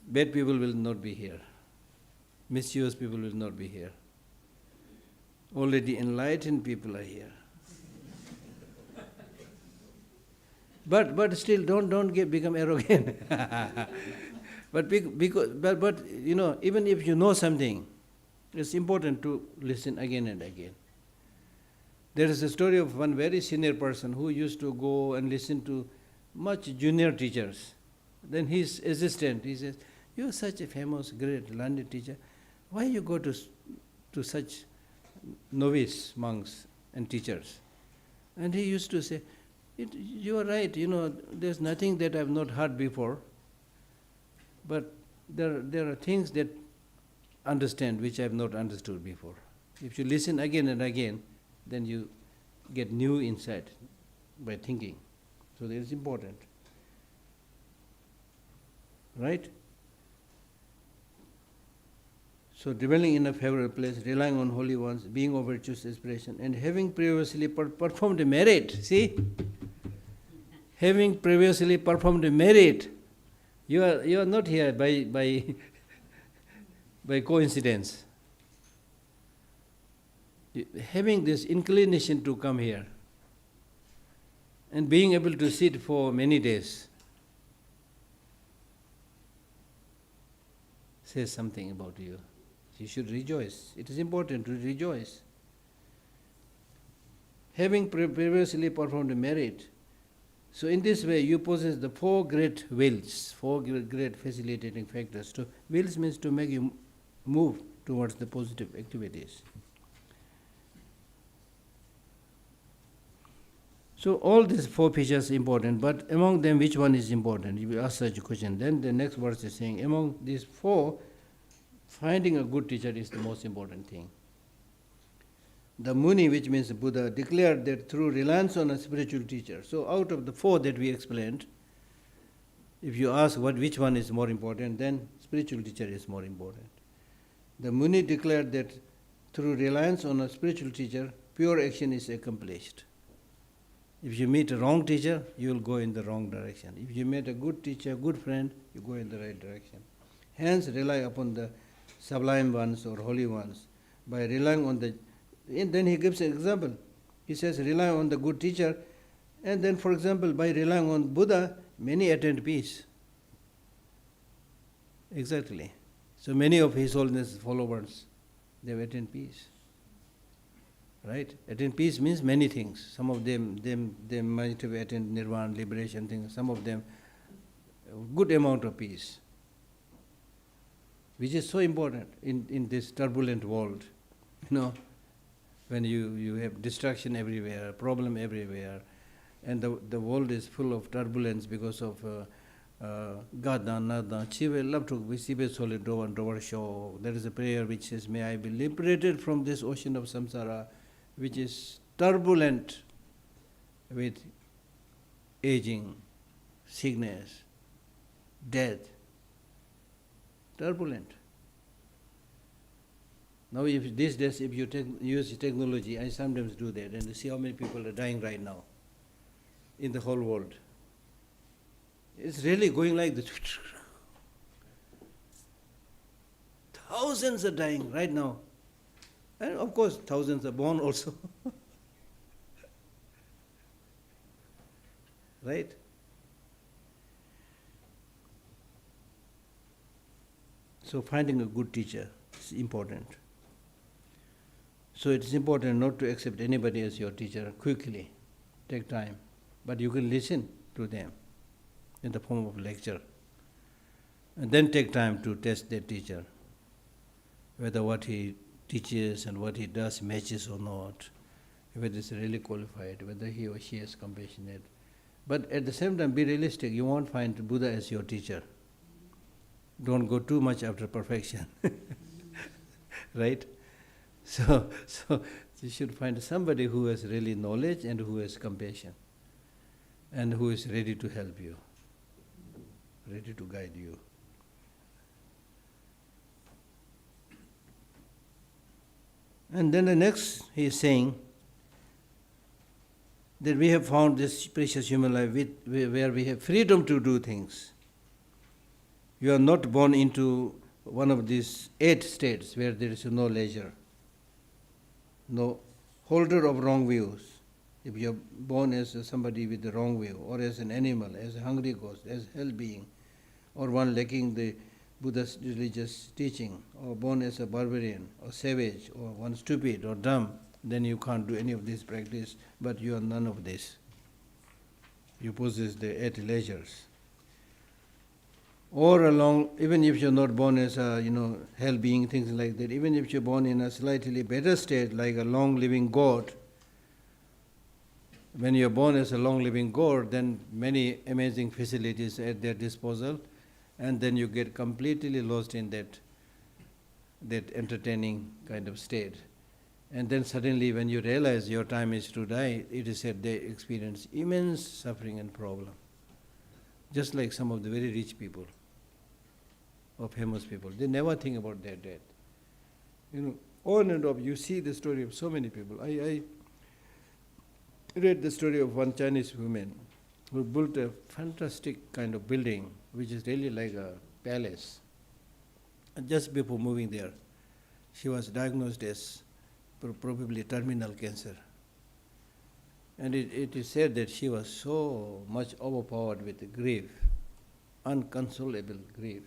[SPEAKER 1] Bad people will not be here. Mischievous people will not be here. Already enlightened people are here. But still, don't become arrogant. But even if you know something, it's important to listen again and again. There is a story of one very senior person who used to go and listen to much junior teachers. Then his assistant, he says, "You are such a famous, great, learned teacher. Why you go to such novice monks and teachers?" And he used to say, "You are right, there's nothing that I have not heard before. But there are things that understand which I have not understood before. If you listen again and again, then you get new insight by thinking. So that is important. Right? So dwelling in a favorable place, relying on holy ones, being of virtuous aspiration, and having previously performed a merit. See? Having previously performed a merit. You are not here by coincidence. Having this inclination to come here and being able to sit for many days says something about you. You should rejoice. It is important to rejoice. Having previously performed a merit, so in this way you possess the 4 great wills, 4 great facilitating factors. Wills means to make you move towards the positive activities. So all these 4 features are important, but among them which one is important? If you ask such a question, then the next verse is saying, among these 4, finding a good teacher is the most important thing. The Muni, which means Buddha, declared that through reliance on a spiritual teacher. So out of the 4 that we explained, if you ask which one is more important, then spiritual teacher is more important. The Muni declared that through reliance on a spiritual teacher, pure action is accomplished. If you meet a wrong teacher, you will go in the wrong direction. If you meet a good teacher, good friend, you go in the right direction. Hence, rely upon the sublime ones or holy ones. By relying on the, and then he gives an example. He says, rely on the good teacher, and then, for example, by relying on Buddha, many attained peace. Exactly. So many of His Holiness followers, they have attained peace. Right? Attain peace means many things. Some of them they might have attained nirvana, liberation things. Some of them, a good amount of peace, which is so important in this turbulent world. When you have distraction everywhere, problem everywhere, and the world is full of turbulence because of Gada, Nada, Chive, love to Visibe Solid Dover Show. There is a prayer which says, may I be liberated from this ocean of samsara, which is turbulent with aging, sickness, death. Turbulent. Now, if these days, if you use technology, I sometimes do that, and you see how many people are dying right now in the whole world. It's really going like this. Thousands are dying right now. And of course, thousands are born also. Right? So finding a good teacher is important. So it is important not to accept anybody as your teacher quickly. Take time. But you can listen to them in the form of lecture. And then take time to test that teacher, whether what he teaches and what he does matches or not, whether it's really qualified, whether he or she is compassionate. But at the same time, be realistic. You won't find Buddha as your teacher. Don't go too much after perfection. Right? So you should find somebody who has really knowledge and who has compassion and who is ready to help you, ready to guide you. And then the next, he is saying that we have found this precious human life where we have freedom to do things. You are not born into one of these 8 states where there is no leisure, no holder of wrong views. If you are born as somebody with the wrong view, or as an animal, as a hungry ghost, as a hell being, or one lacking the Buddha's religious teaching, or born as a barbarian, or savage, or one stupid or dumb, then you can't do any of this practice, but you are none of this. You possess the 8 leisures. Or even if you're not born as a, hell being, things like that, even if you're born in a slightly better state, like a long-living God, when you're born as a long-living God, then many amazing facilities at their disposal, and then you get completely lost in that entertaining kind of state. And then suddenly when you realize your time is to die, it is said they experience immense suffering and problem. Just like some of the very rich people, or famous people. They never think about their death. On and off, you see the story of so many people. I read the story of one Chinese woman who built a fantastic kind of building, which is really like a palace. And just before moving there, she was diagnosed as probably terminal cancer. And it is said that she was so much overpowered with grief, unconsolable grief,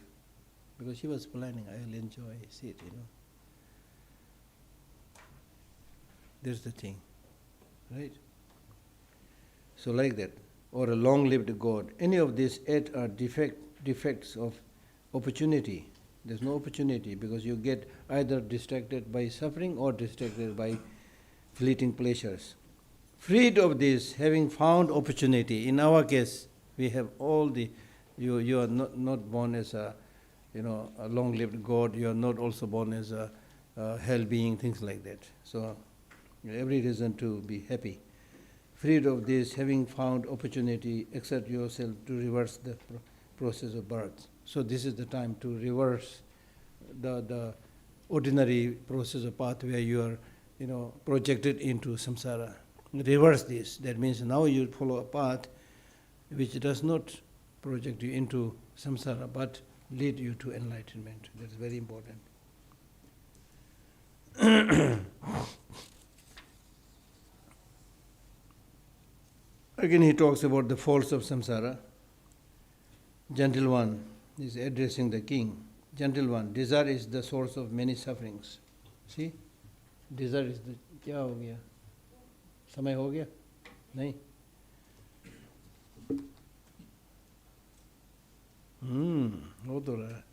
[SPEAKER 1] because she was planning, I'll enjoy it, That's the thing, right? So like that, or a long-lived God. Any of these 8 are defects of opportunity. There's no opportunity because you get either distracted by suffering or distracted by fleeting pleasures. Freed of this, having found opportunity. In our case, we have all the. You are not born as a long-lived God. You are not also born as a hell being, things like that. So, every reason to be happy. Freed of this, having found opportunity, exert yourself to reverse the process of birth. So this is the time to reverse the ordinary process of path where you are, projected into samsara. reverse this. That means now you follow a path which does not project you into samsara but lead you to enlightenment. That's very important. Again he talks about the faults of samsara. Gentle one is addressing the king. Gentle one, desire is the source of many sufferings. See? Desire is the... क्या हो गया? समय हो गया? नहीं? हो तो रहा है.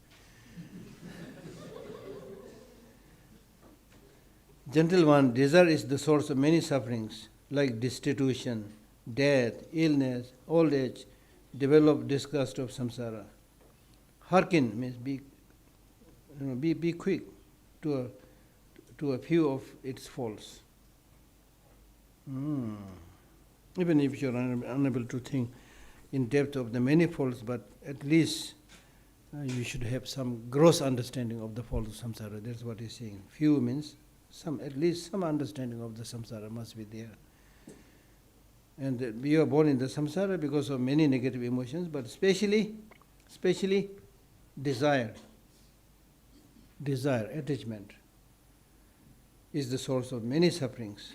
[SPEAKER 1] Gentle one, desire is the source of many sufferings, like destitution, death, illness, old age, develop disgust of samsara. Hearken means be quick to a few of its faults. Even if you are unable to think in depth of the many faults, but at least you should have some gross understanding of the faults of samsara. That's what he's saying. Few means at least some understanding of the samsara must be there. And we are born in the samsara because of many negative emotions, but especially desire, attachment is the source of many sufferings.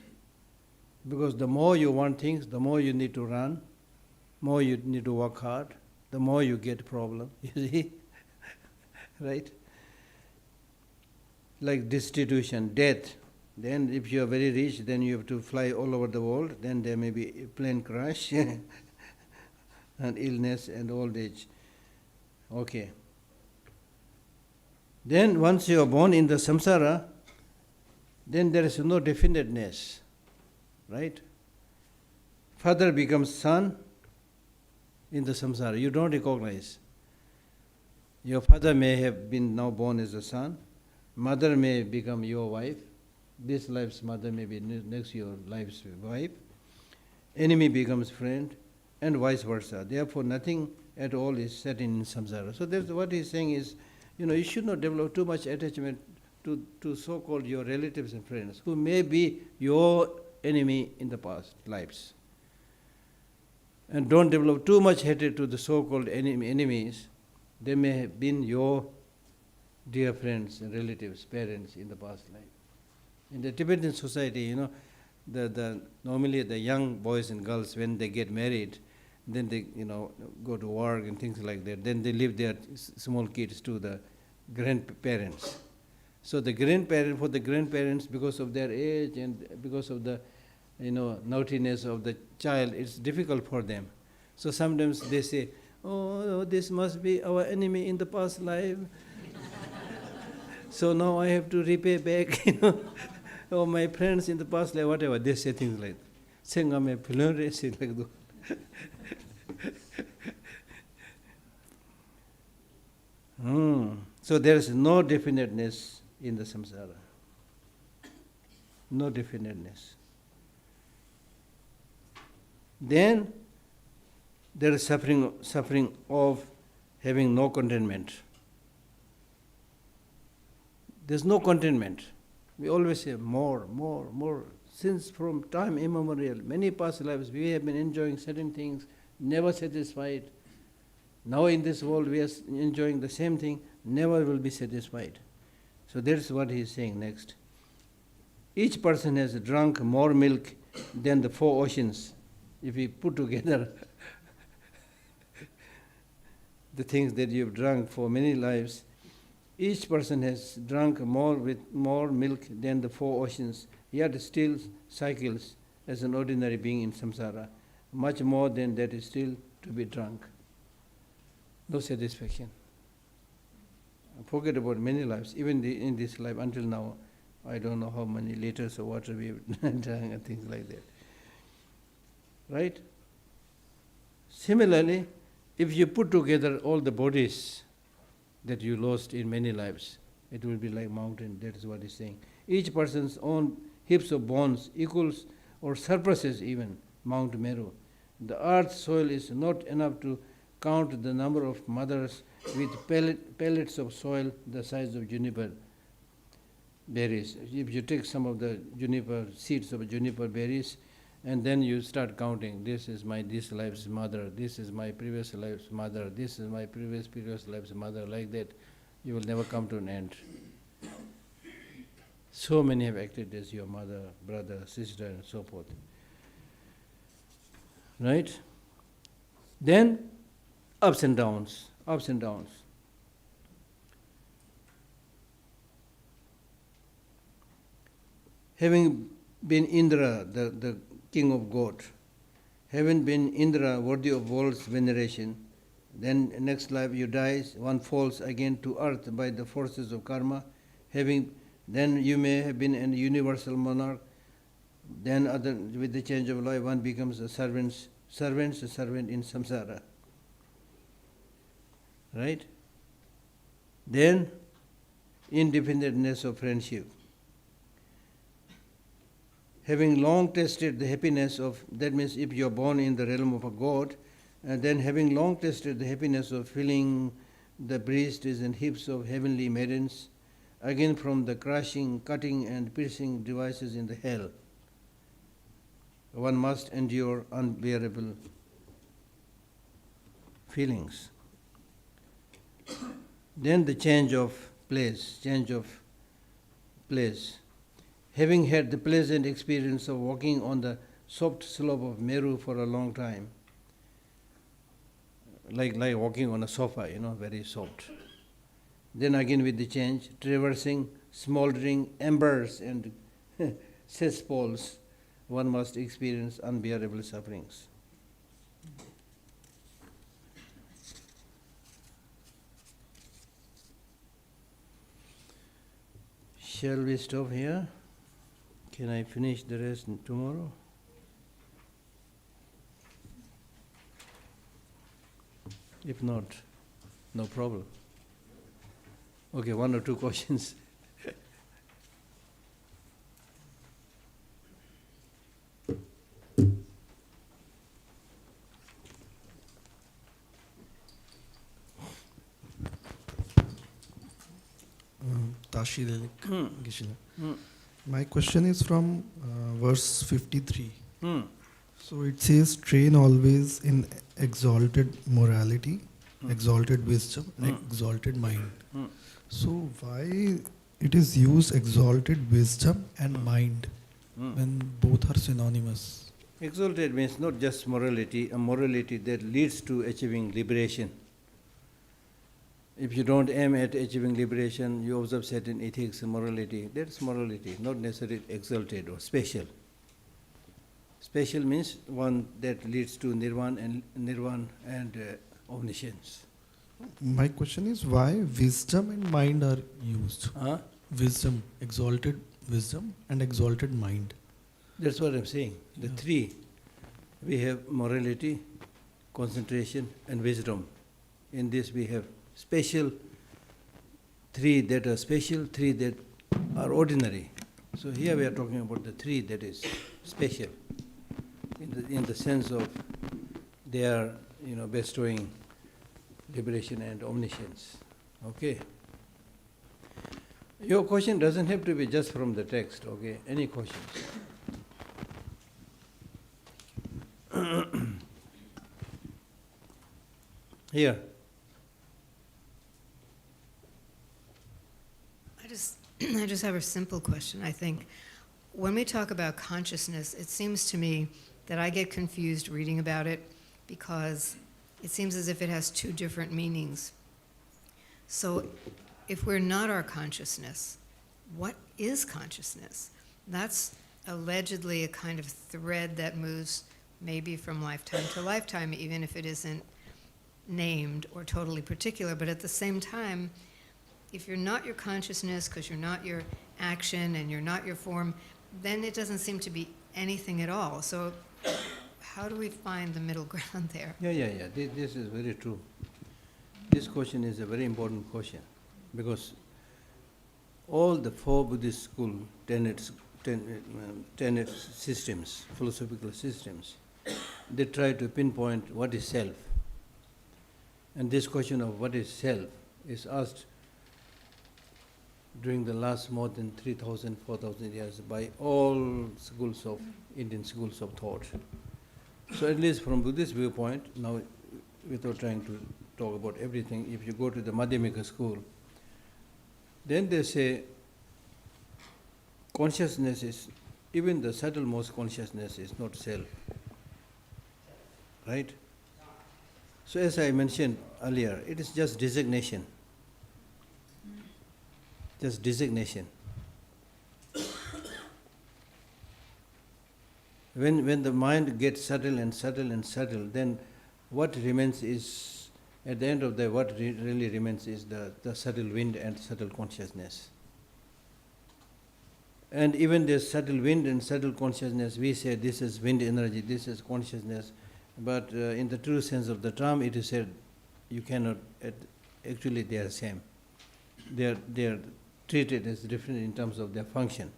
[SPEAKER 1] Because the more you want things, the more you need to run, more you need to work hard, the more you get problem. You see? Right? Like destitution, death. Then if you are very rich, then you have to fly all over the world, then there may be a plane crash and illness and old age. Okay. Then once you are born in the samsara, then there is no definiteness. Right? Father becomes son in the samsara. You don't recognize. Your father may have been now born as a son. Mother may become your wife. This life's mother may be next your life's wife. Enemy becomes friend, and vice versa. Therefore, nothing at all is set in samsara. So that's what he's saying is, you should not develop too much attachment to so-called your relatives and friends who may be your enemy in the past lives. And don't develop too much hatred to the so-called enemies. They may have been your dear friends and relatives, parents in the past life. In the Tibetan society, normally the young boys and girls, when they get married, then they, go to work and things like that. Then they leave their small kids to the grandparents. So for the grandparents, because of their age and because of the, naughtiness of the child, it's difficult for them. So sometimes they say, oh, this must be our enemy in the past life. So now I have to repay back, or my friends in the past life, whatever. They say things like that. So there is no definiteness in the samsara. No definiteness. Then there is suffering of having no contentment. There's no contentment. We always say more, more, more. Since from time immemorial, many past lives, we have been enjoying certain things, never satisfied. Now in this world we are enjoying the same thing, never will be satisfied. So that's what he is saying next. Each person has drunk more milk than the 4 oceans. If we put together the things that you have drunk for many lives, each person has drunk more milk than the 4 oceans, yet still cycles as an ordinary being in samsara. Much more than that is still to be drunk. No satisfaction. Forget about many lives. Even in this life, until now, I don't know how many liters of water we have drunk and things like that. Right? Similarly, if you put together all the bodies that you lost in many lives, it will be like mountain. That is what he's saying. Each person's own heaps of bones equals or surpasses even Mount Meru. The earth's soil is not enough to count the number of mothers with pellets of soil the size of juniper berries. If you take some of the seeds of juniper berries And then you start counting, this life's mother, this is my previous life's mother, this is my previous life's mother, like that. You will never come to an end. So many have acted as your mother, brother, sister, and so forth. Right? Then, ups and downs, ups and downs. Having been Indra, the king of God, having been Indra, worthy of world's veneration, then next life you die, one falls again to earth by the forces of karma, then you may have been a universal monarch, then with the change of life one becomes a servant in samsara. Right? Then, independentness of friendship. Having long tasted the happiness of, that means if you are born in the realm of a god, then having long tasted the happiness of filling the breasts and hips of heavenly maidens, again from the crushing, cutting and piercing devices in the hell, one must endure unbearable feelings. Then the change of place. Having had the pleasant experience of walking on the soft slope of Meru for a long time, like walking on a sofa, very soft. Then again with the change, traversing smoldering embers and cesspools, one must experience unbearable sufferings. Shall we stop here? Can I finish the rest tomorrow? If not, no problem. Okay, one or two questions.
[SPEAKER 3] Tashi Lelik, Geshe Lhakdor. My question is from verse 53. So it says, train always in exalted morality, exalted wisdom, and exalted mind. So why it is used exalted wisdom and mind when both are synonymous?
[SPEAKER 1] Exalted means not just morality, a morality that leads to achieving liberation. If you don't aim at achieving liberation, you observe certain ethics and morality, that's morality, not necessarily exalted or special. Special means one that leads to nirvana and omniscience.
[SPEAKER 3] My question is why wisdom and mind are used? Wisdom, exalted wisdom and exalted mind.
[SPEAKER 1] That's what I'm saying. The three, we have morality, concentration and wisdom. In this we have special, three that are special, three that are ordinary. So here we are talking about the three that is special, in the sense of they are, bestowing liberation and omniscience. Okay. Your question doesn't have to be just from the text. Okay. Any questions? Here.
[SPEAKER 2] I just have a simple question. I think when we talk about consciousness, it seems to me that I get confused reading about it because it seems as if it has two different meanings. So if we're not our consciousness, what is consciousness? That's allegedly a kind of thread that moves maybe from lifetime to lifetime, even if it isn't named or totally particular. But at the same time, if you're not your consciousness, because you're not your action and you're not your form, then it doesn't seem to be anything at all. So how do we find the middle ground there?
[SPEAKER 1] Yeah. This is very true. This question is a very important question because all the four Buddhist school tenets systems, philosophical systems, they try to pinpoint what is self. And this question of what is self is asked during the last more than 3,000, 4,000 years by all schools of Indian schools of thought. So at least from Buddhist viewpoint, now without trying to talk about everything, if you go to the Madhyamika school, then they say consciousness is, even the subtlemost consciousness is not self. Right? So as I mentioned earlier, it is just designation. Just designation. When the mind gets subtle and subtle and subtle, then what remains is, at the end of the what really remains is the subtle wind and subtle consciousness. And even this subtle wind and subtle consciousness, we say this is wind energy, this is consciousness, but in the true sense of the term, it is said you cannot, actually they are same. They are treated as different in terms of their function.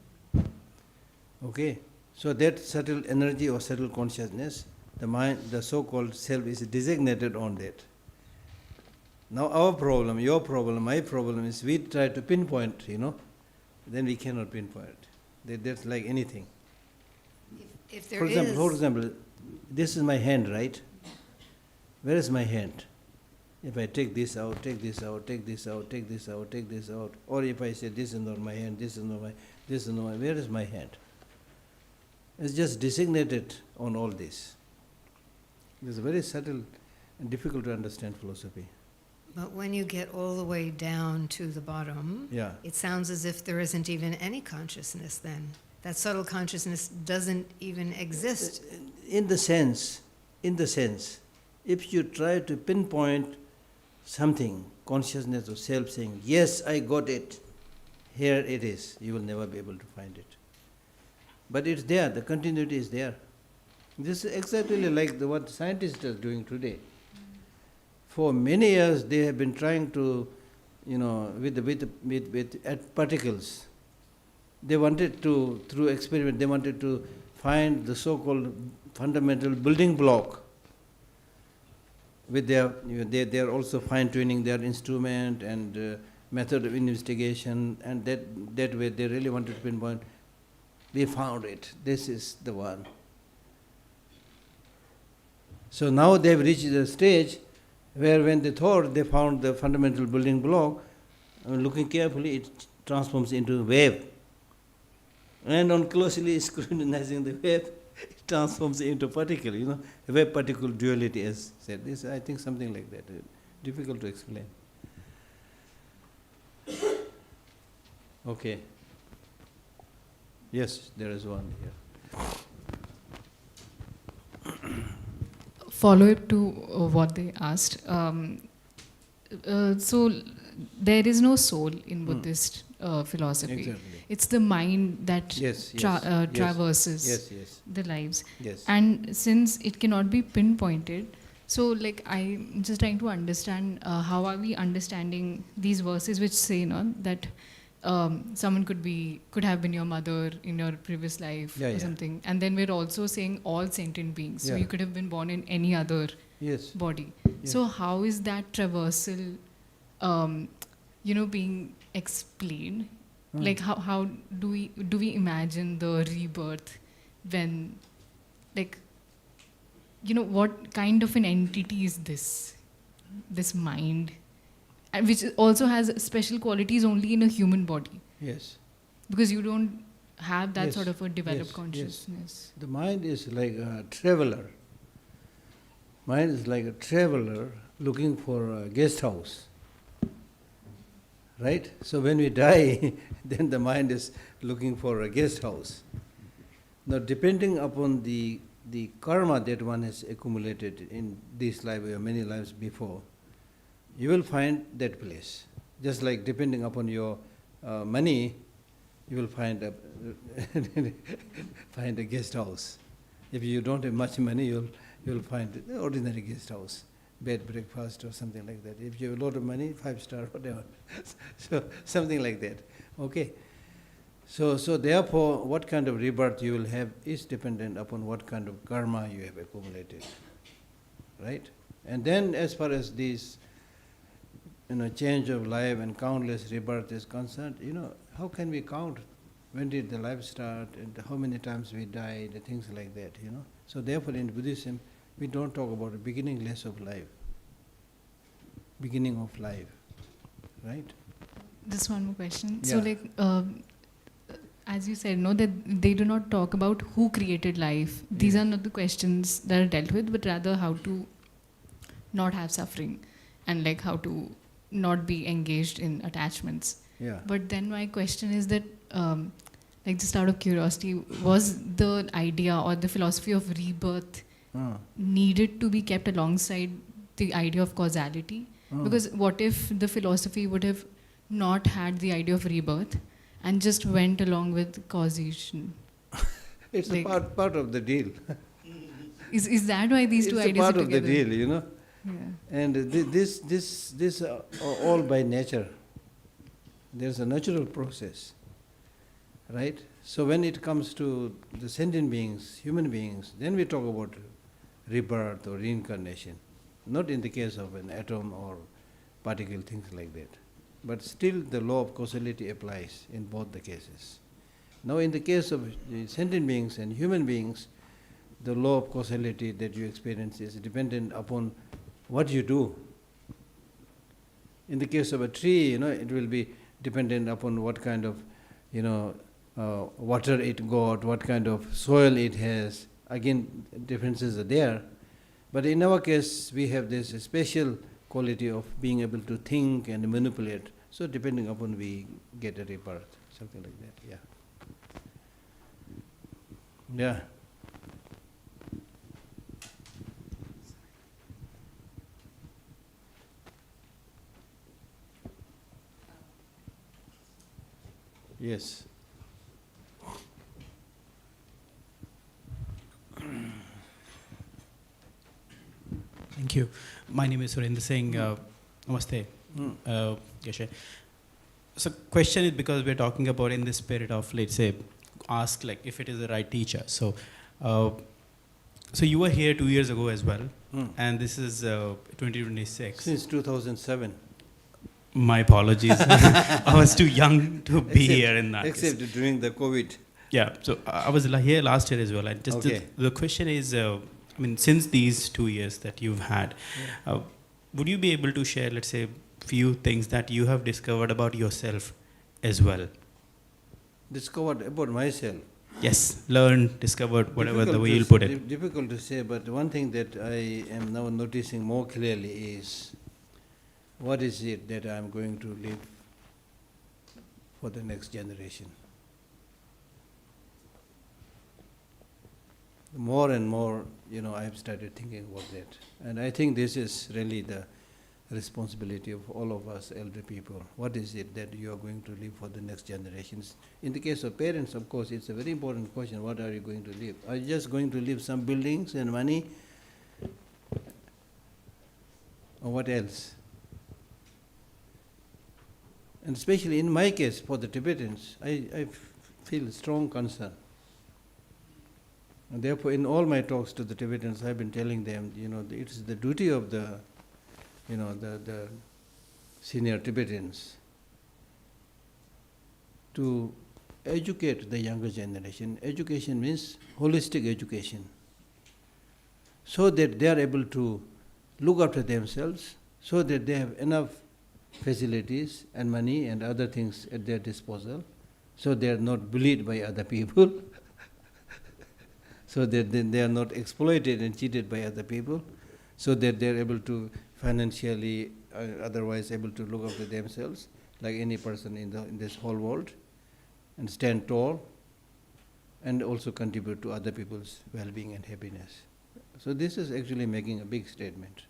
[SPEAKER 1] Okay? So that subtle energy or subtle consciousness, the mind, the so-called self is designated on that. Now our problem, your problem, my problem is we try to pinpoint, then we cannot pinpoint. That's like anything.
[SPEAKER 2] If there
[SPEAKER 1] For example, this is my hand, right? Where is my hand? If I take this out, take this out, take this out, take this out, take this out, or if I say this is not my hand, this is not my, where is my hand? It's just designated on all this. It's very subtle and difficult to understand philosophy.
[SPEAKER 2] But when you get all the way down to the bottom,
[SPEAKER 1] Yeah.
[SPEAKER 2] it sounds as if there isn't even any consciousness then. That subtle consciousness doesn't even exist.
[SPEAKER 1] In the sense, if you try to pinpoint something, consciousness of self saying, yes, I got it, here it is, you will never be able to find it. But it's there, the continuity is there. This is exactly like what scientists are doing today. For many years they have been trying to, with particles. They wanted to, through experiment, they wanted to find the so-called fundamental building block. With their, they are also fine-tuning their instrument and method of investigation, and that way they really wanted to pinpoint. We found it. This is the one. So now they have reached the stage where when they thought they found the fundamental building block, looking carefully, it transforms into a wave. And on closely scrutinizing the wave, it transforms into particle, wave-particle duality, as said. This, I think, something like that. Difficult to explain. Okay. Yes, there is one here.
[SPEAKER 4] Follow-up to what they asked. So there is no soul in Buddhist philosophy.
[SPEAKER 1] Exactly.
[SPEAKER 4] It's the mind that traverses
[SPEAKER 1] yes.
[SPEAKER 4] the lives.
[SPEAKER 1] Yes.
[SPEAKER 4] And since it cannot be pinpointed, so I'm just trying to understand how are we understanding these verses which say that someone could have been your mother in your previous life or something, and then we're also saying all sentient beings. So you could have been born in any other body. Yes. So how is that traversal, being explained? Like how do we imagine the rebirth when, what kind of an entity is this mind? And which also has special qualities only in a human body.
[SPEAKER 1] Yes.
[SPEAKER 4] Because you don't have that sort of a developed consciousness.
[SPEAKER 1] Yes. The mind is like a traveler. Mind is like a traveler looking for a guest house. Right? So when we die, then the mind is looking for a guest house. Now depending upon the karma that one has accumulated in this life or many lives before, you will find that place. Just like depending upon your money, you will find a guest house. If you don't have much money, you will find an ordinary guest house, bed, breakfast, or something like that. If you have a lot of money, 5-star, whatever. So something like that. Okay. So therefore, what kind of rebirth you will have is dependent upon what kind of karma you have accumulated. Right? And then as far as these change of life and countless rebirth is concerned, how can we count when did the life start and how many times we died, and things like that, So therefore in Buddhism, we don't talk about the beginningless of life, beginning of life, right?
[SPEAKER 4] Just one more question.
[SPEAKER 1] Yeah.
[SPEAKER 4] So, like, as you said, no, that they do not talk about who created life. These
[SPEAKER 1] Yeah.
[SPEAKER 4] are not the questions that are dealt with, but rather how to not have suffering and like how to not be engaged in attachments.
[SPEAKER 1] Yeah.
[SPEAKER 4] But then my question is that, like, just out of curiosity, was the idea or the philosophy of rebirth needed to be kept alongside the idea of causality? Because what if the philosophy would have not had the idea of rebirth and just went along with causation?
[SPEAKER 1] It's
[SPEAKER 4] Like-
[SPEAKER 1] a part of the deal.
[SPEAKER 4] Is that why these two
[SPEAKER 1] It's a
[SPEAKER 4] ideas
[SPEAKER 1] part
[SPEAKER 4] are
[SPEAKER 1] of the
[SPEAKER 4] together?
[SPEAKER 1] deal,
[SPEAKER 4] Yeah.
[SPEAKER 1] And this are all by nature. There's a natural process, right? So when it comes to the sentient beings, human beings, then we talk about rebirth or reincarnation. Not in the case of an atom or particle, things like that. But still the law of causality applies in both the cases. Now in the case of the sentient beings and human beings, the law of causality that you experience is dependent upon what you do. In the case of a tree, it will be dependent upon what kind of, water it got, what kind of soil it has. Again, differences are there. But in our case, we have this special quality of being able to think and manipulate. So depending upon we get a rebirth, something like that, yeah. Yeah. Yes.
[SPEAKER 5] Thank you. My name is Surendra Singh. Namaste, Geshe. So question is because we're talking about in the spirit of, let's say, ask like if it is the right teacher. So you were here 2 years ago as well, and this is 2026.
[SPEAKER 1] Since 2007.
[SPEAKER 5] My apologies. I was too young to be here in that.
[SPEAKER 1] Except during the COVID.
[SPEAKER 5] Yeah, so I was here last year as well. And just
[SPEAKER 1] Okay.
[SPEAKER 5] the question is, since these 2 years that you've had, would you be able to share, let's say, few things that you have discovered about yourself as well?
[SPEAKER 1] Discovered about myself.
[SPEAKER 5] Yes, learned, discovered, whatever the
[SPEAKER 1] Difficult
[SPEAKER 5] way
[SPEAKER 1] to
[SPEAKER 5] you'll
[SPEAKER 1] s-
[SPEAKER 5] put it.
[SPEAKER 1] Difficult to say, but one thing that I am now noticing more clearly is what is it that I am going to leave for the next generation. More and more, I have started thinking about that. And I think this is really the responsibility of all of us elder people. What is it that you are going to leave for the next generations? In the case of parents, of course, it's a very important question. What are you going to leave? Are you just going to leave some buildings and money? Or what else? And especially in my case, for the Tibetans, I feel strong concern. And therefore, in all my talks to the Tibetans, I've been telling them, it is the duty of the senior Tibetans to educate the younger generation. Education means holistic education, so that they are able to look after themselves, so that they have enough facilities and money and other things at their disposal, so they are not bullied by other people, so that they are not exploited and cheated by other people, so that they are able to financially, otherwise able to look after themselves like any person in this whole world, and stand tall, and also contribute to other people's well-being and happiness. So this is actually making a big statement.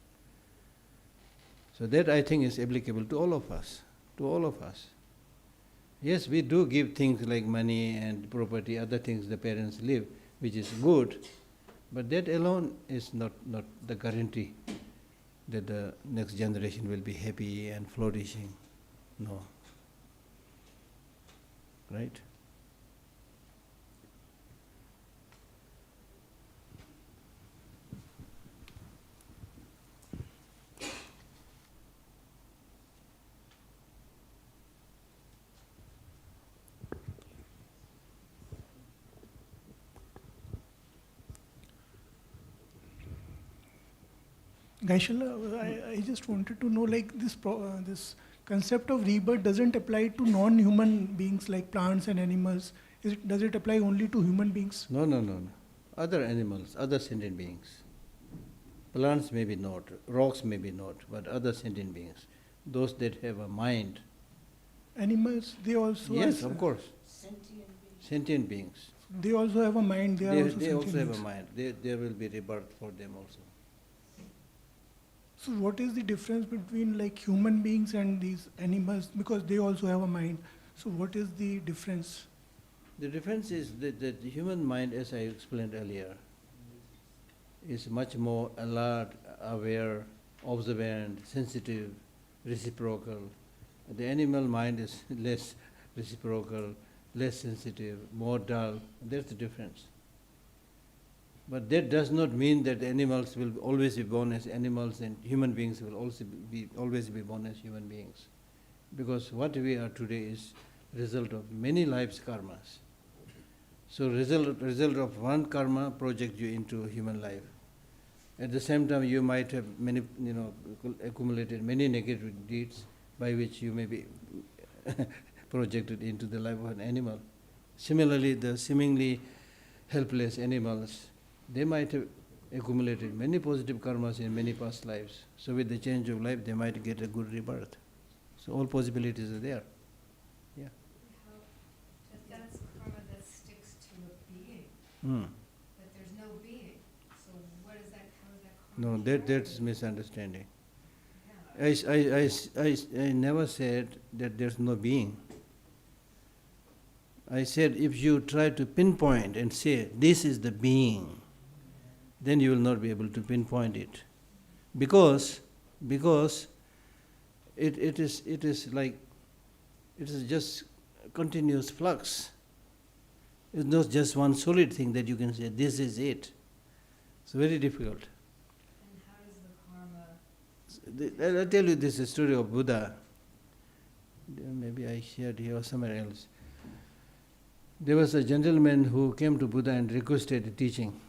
[SPEAKER 1] So that I think is applicable to all of us, Yes, we do give things like money and property, other things the parents leave, which is good, but that alone is not the guarantee that the next generation will be happy and flourishing. No. Right?
[SPEAKER 6] I just wanted to know, like this concept of rebirth doesn't apply to non-human beings like plants and animals. Does it apply only to human beings?
[SPEAKER 1] No, no, no, no. Other animals, other sentient beings. Plants maybe not, rocks maybe not, but other sentient beings, those that have a mind.
[SPEAKER 6] Animals, they also
[SPEAKER 1] Yes, of course. Sentient beings.
[SPEAKER 6] They also have a mind. They are also
[SPEAKER 1] They
[SPEAKER 6] sentient
[SPEAKER 1] also have
[SPEAKER 6] beings.
[SPEAKER 1] a mind. There will be rebirth for them also.
[SPEAKER 6] So what is the difference between like human beings and these animals? Because they also have a mind. So what is the difference?
[SPEAKER 1] The difference is that the human mind, as I explained earlier, is much more alert, aware, observant, sensitive, reciprocal. The animal mind is less reciprocal, less sensitive, more dull. That's the difference. But that does not mean that animals will always be born as animals and human beings will also always be born as human beings. Because what we are today is result of many lives' karmas. So result of one karma projects you into human life. At the same time, you might have many, accumulated many negative deeds by which you may be projected into the life of an animal. Similarly, the seemingly helpless animals, they might have accumulated many positive karmas in many past lives. So with the change of life, they might get a good rebirth. So all possibilities are there. Yeah.
[SPEAKER 2] That's karma that sticks to a being, but there's no being. So what is that? How is that karma?
[SPEAKER 1] No, that's misunderstanding. I never said that there's no being. I said if you try to pinpoint and say this is the being, then you will not be able to pinpoint it, because it is just continuous flux. It's not just one solid thing that you can say this is it. It's very difficult.
[SPEAKER 2] And how does the karma?
[SPEAKER 1] I'll tell you this story of Buddha. Maybe I shared here or somewhere else. There was a gentleman who came to Buddha and requested teaching.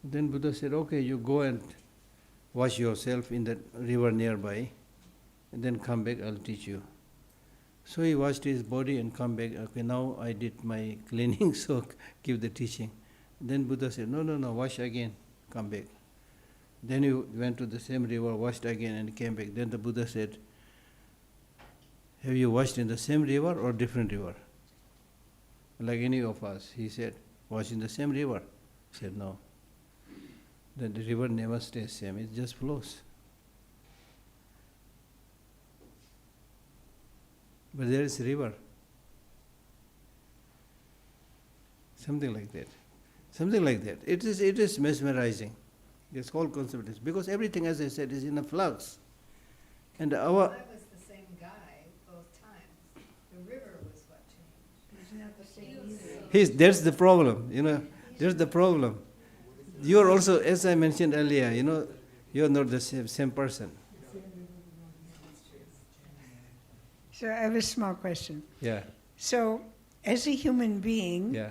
[SPEAKER 1] Then Buddha said, okay, you go and wash yourself in the river nearby, and then come back, I'll teach you. So he washed his body and come back, okay, now I did my cleaning, so give the teaching. Then Buddha said, no, wash again, come back. Then he went to the same river, washed again and came back. Then the Buddha said, have you washed in the same river or different river? Like any of us. He said, wash in the same river. He said, no. Then the river never stays same, it just flows. But there is a river. Something like that. Something like that. It is mesmerizing. This whole concept is because everything, as I said, is in a flux. And
[SPEAKER 2] That was the same guy both times. The river was what changed. Isn't that the same?
[SPEAKER 1] That's the problem, there's the problem. You are also, as I mentioned earlier, you are not the same person.
[SPEAKER 7] So I have a small question.
[SPEAKER 1] Yeah,
[SPEAKER 7] So as a human being,
[SPEAKER 1] yeah,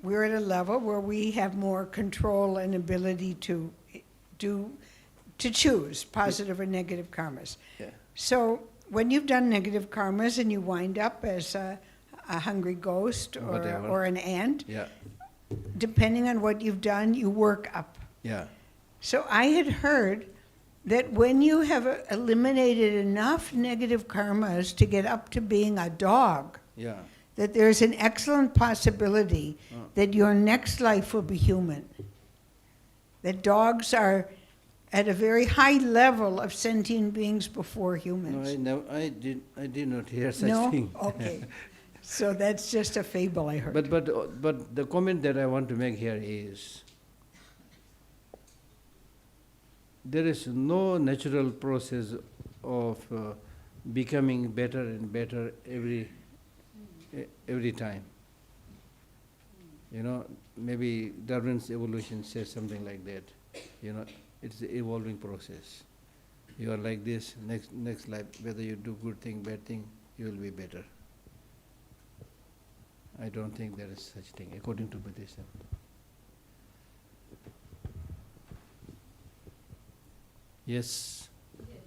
[SPEAKER 7] we're at a level where we have more control and ability to choose positive or negative karmas.
[SPEAKER 1] yeah.
[SPEAKER 7] So when you've done negative karmas and you wind up as a hungry ghost
[SPEAKER 1] Whatever.
[SPEAKER 7] or an ant,
[SPEAKER 1] Yeah,
[SPEAKER 7] depending on what you've done, you work up.
[SPEAKER 1] yeah.
[SPEAKER 7] So I had heard that when you have eliminated enough negative karmas to get up to being a dog,
[SPEAKER 1] Yeah.
[SPEAKER 7] that there's an excellent possibility that your next life will be human. That dogs are at a very high level of sentient beings before humans.
[SPEAKER 1] No, I did not hear such
[SPEAKER 7] No?
[SPEAKER 1] thing.
[SPEAKER 7] Okay. So that's just a fable I heard.
[SPEAKER 1] But the comment that I want to make here is, there is no natural process of becoming better and better every time. Maybe Darwin's evolution says something like that. It's an evolving process. You are like this, next life, whether you do good thing, bad thing, you will be better. I don't think there is such thing, according to Buddhism. Yes.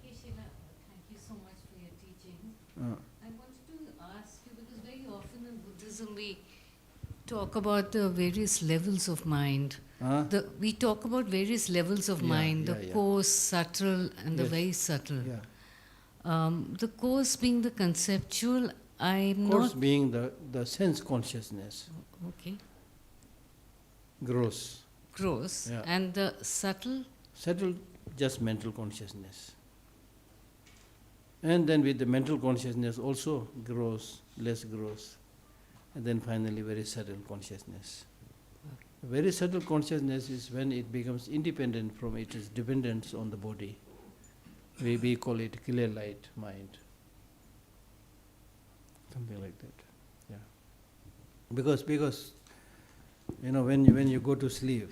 [SPEAKER 8] Geshe Lhakdor, thank you so much for your teachings.
[SPEAKER 1] Uh,
[SPEAKER 8] I wanted to ask you, because very often in Buddhism we talk about the various levels of mind. We talk about various levels of
[SPEAKER 1] Yeah,
[SPEAKER 8] mind,
[SPEAKER 1] yeah,
[SPEAKER 8] the
[SPEAKER 1] yeah.
[SPEAKER 8] coarse, subtle, and the
[SPEAKER 1] Yes.
[SPEAKER 8] very subtle.
[SPEAKER 1] yeah.
[SPEAKER 8] The coarse being the conceptual, I'm
[SPEAKER 1] Course
[SPEAKER 8] not...
[SPEAKER 1] being the sense consciousness,
[SPEAKER 8] Okay.
[SPEAKER 1] gross.
[SPEAKER 8] Gross.
[SPEAKER 1] Yeah.
[SPEAKER 8] And the subtle,
[SPEAKER 1] Subtle, just mental consciousness. And then with the mental consciousness also gross, less gross. And then finally very subtle consciousness. Very subtle consciousness is when it becomes independent from its dependence on the body. We call it clear light mind. Something like that. Yeah. Because when you go to sleep,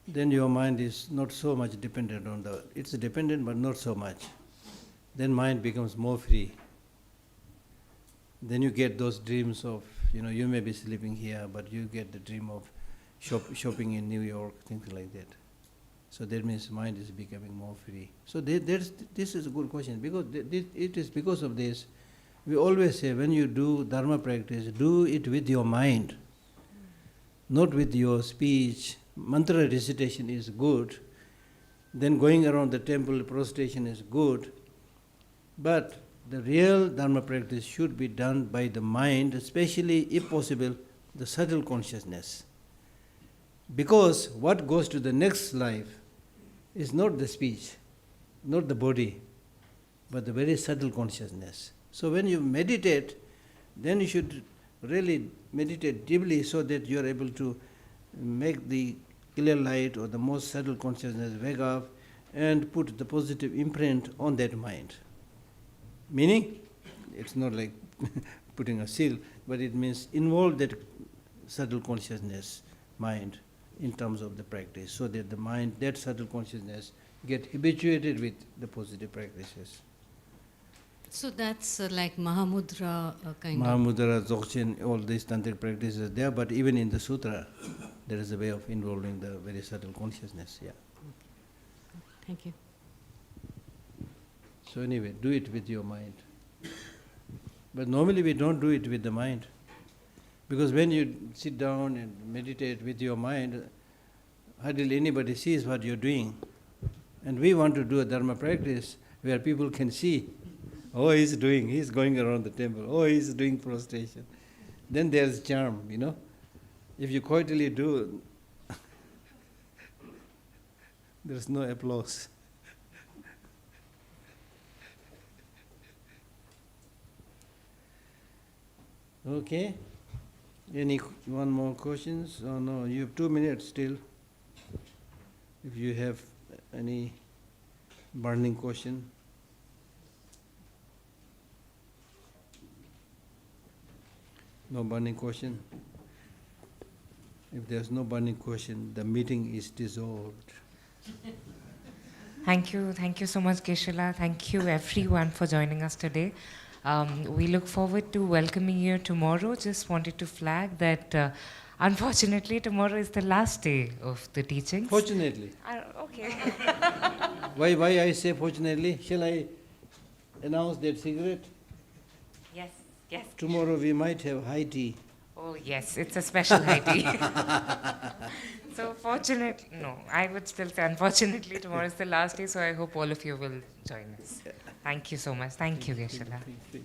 [SPEAKER 1] then your mind is not so much dependent on it's dependent but not so much. Then mind becomes more free. Then you get those dreams of, you may be sleeping here, but you get the dream of shopping in New York, things like that. So that means mind is becoming more free. So this is a good question, because it is because of this. We always say, when you do Dharma practice, do it with your mind, not with your speech. Mantra recitation is good, then going around the temple, prostration is good, but the real Dharma practice should be done by the mind, especially, if possible, the subtle consciousness. Because what goes to the next life is not the speech, not the body, but the very subtle consciousness. So when you meditate, then you should really meditate deeply so that you are able to make the clear light or the most subtle consciousness wake up and put the positive imprint on that mind. Meaning, it's not like putting a seal, but it means involve that subtle consciousness, mind, in terms of the practice, so that the mind, that subtle consciousness, get habituated with the positive practices.
[SPEAKER 8] so that's like Mahamudra kind of...
[SPEAKER 1] Mahamudra, Dzogchen, all these tantric practices are there, but even in the sutra, there is a way of involving the very subtle consciousness, yeah.
[SPEAKER 8] Thank you.
[SPEAKER 1] So anyway, do it with your mind. But normally we don't do it with the mind. Because when you sit down and meditate with your mind, hardly anybody sees what you're doing. And we want to do a Dharma practice where people can see, oh, he's going around the temple, oh, he's doing prostration. Then there's charm, If you quietly do, there's no applause. Okay. One more questions? Oh no, you have 2 minutes still. If you have any burning question. No burning question? If there's no burning question, the meeting is dissolved.
[SPEAKER 9] Thank you so much, Geshe La. Thank you everyone for joining us today. We look forward to welcoming you tomorrow. Just wanted to flag that unfortunately tomorrow is the last day of the teachings.
[SPEAKER 1] Fortunately.
[SPEAKER 9] Okay.
[SPEAKER 1] Why I say fortunately? Shall I announce that cigarette?
[SPEAKER 9] Yes.
[SPEAKER 1] Tomorrow we might have high tea.
[SPEAKER 9] Oh yes, it's a special high tea. So I would still say unfortunately tomorrow is the last day, so I hope all of you will join us. Thank you so much. Thank you, Geshe La.
[SPEAKER 1] Thank you.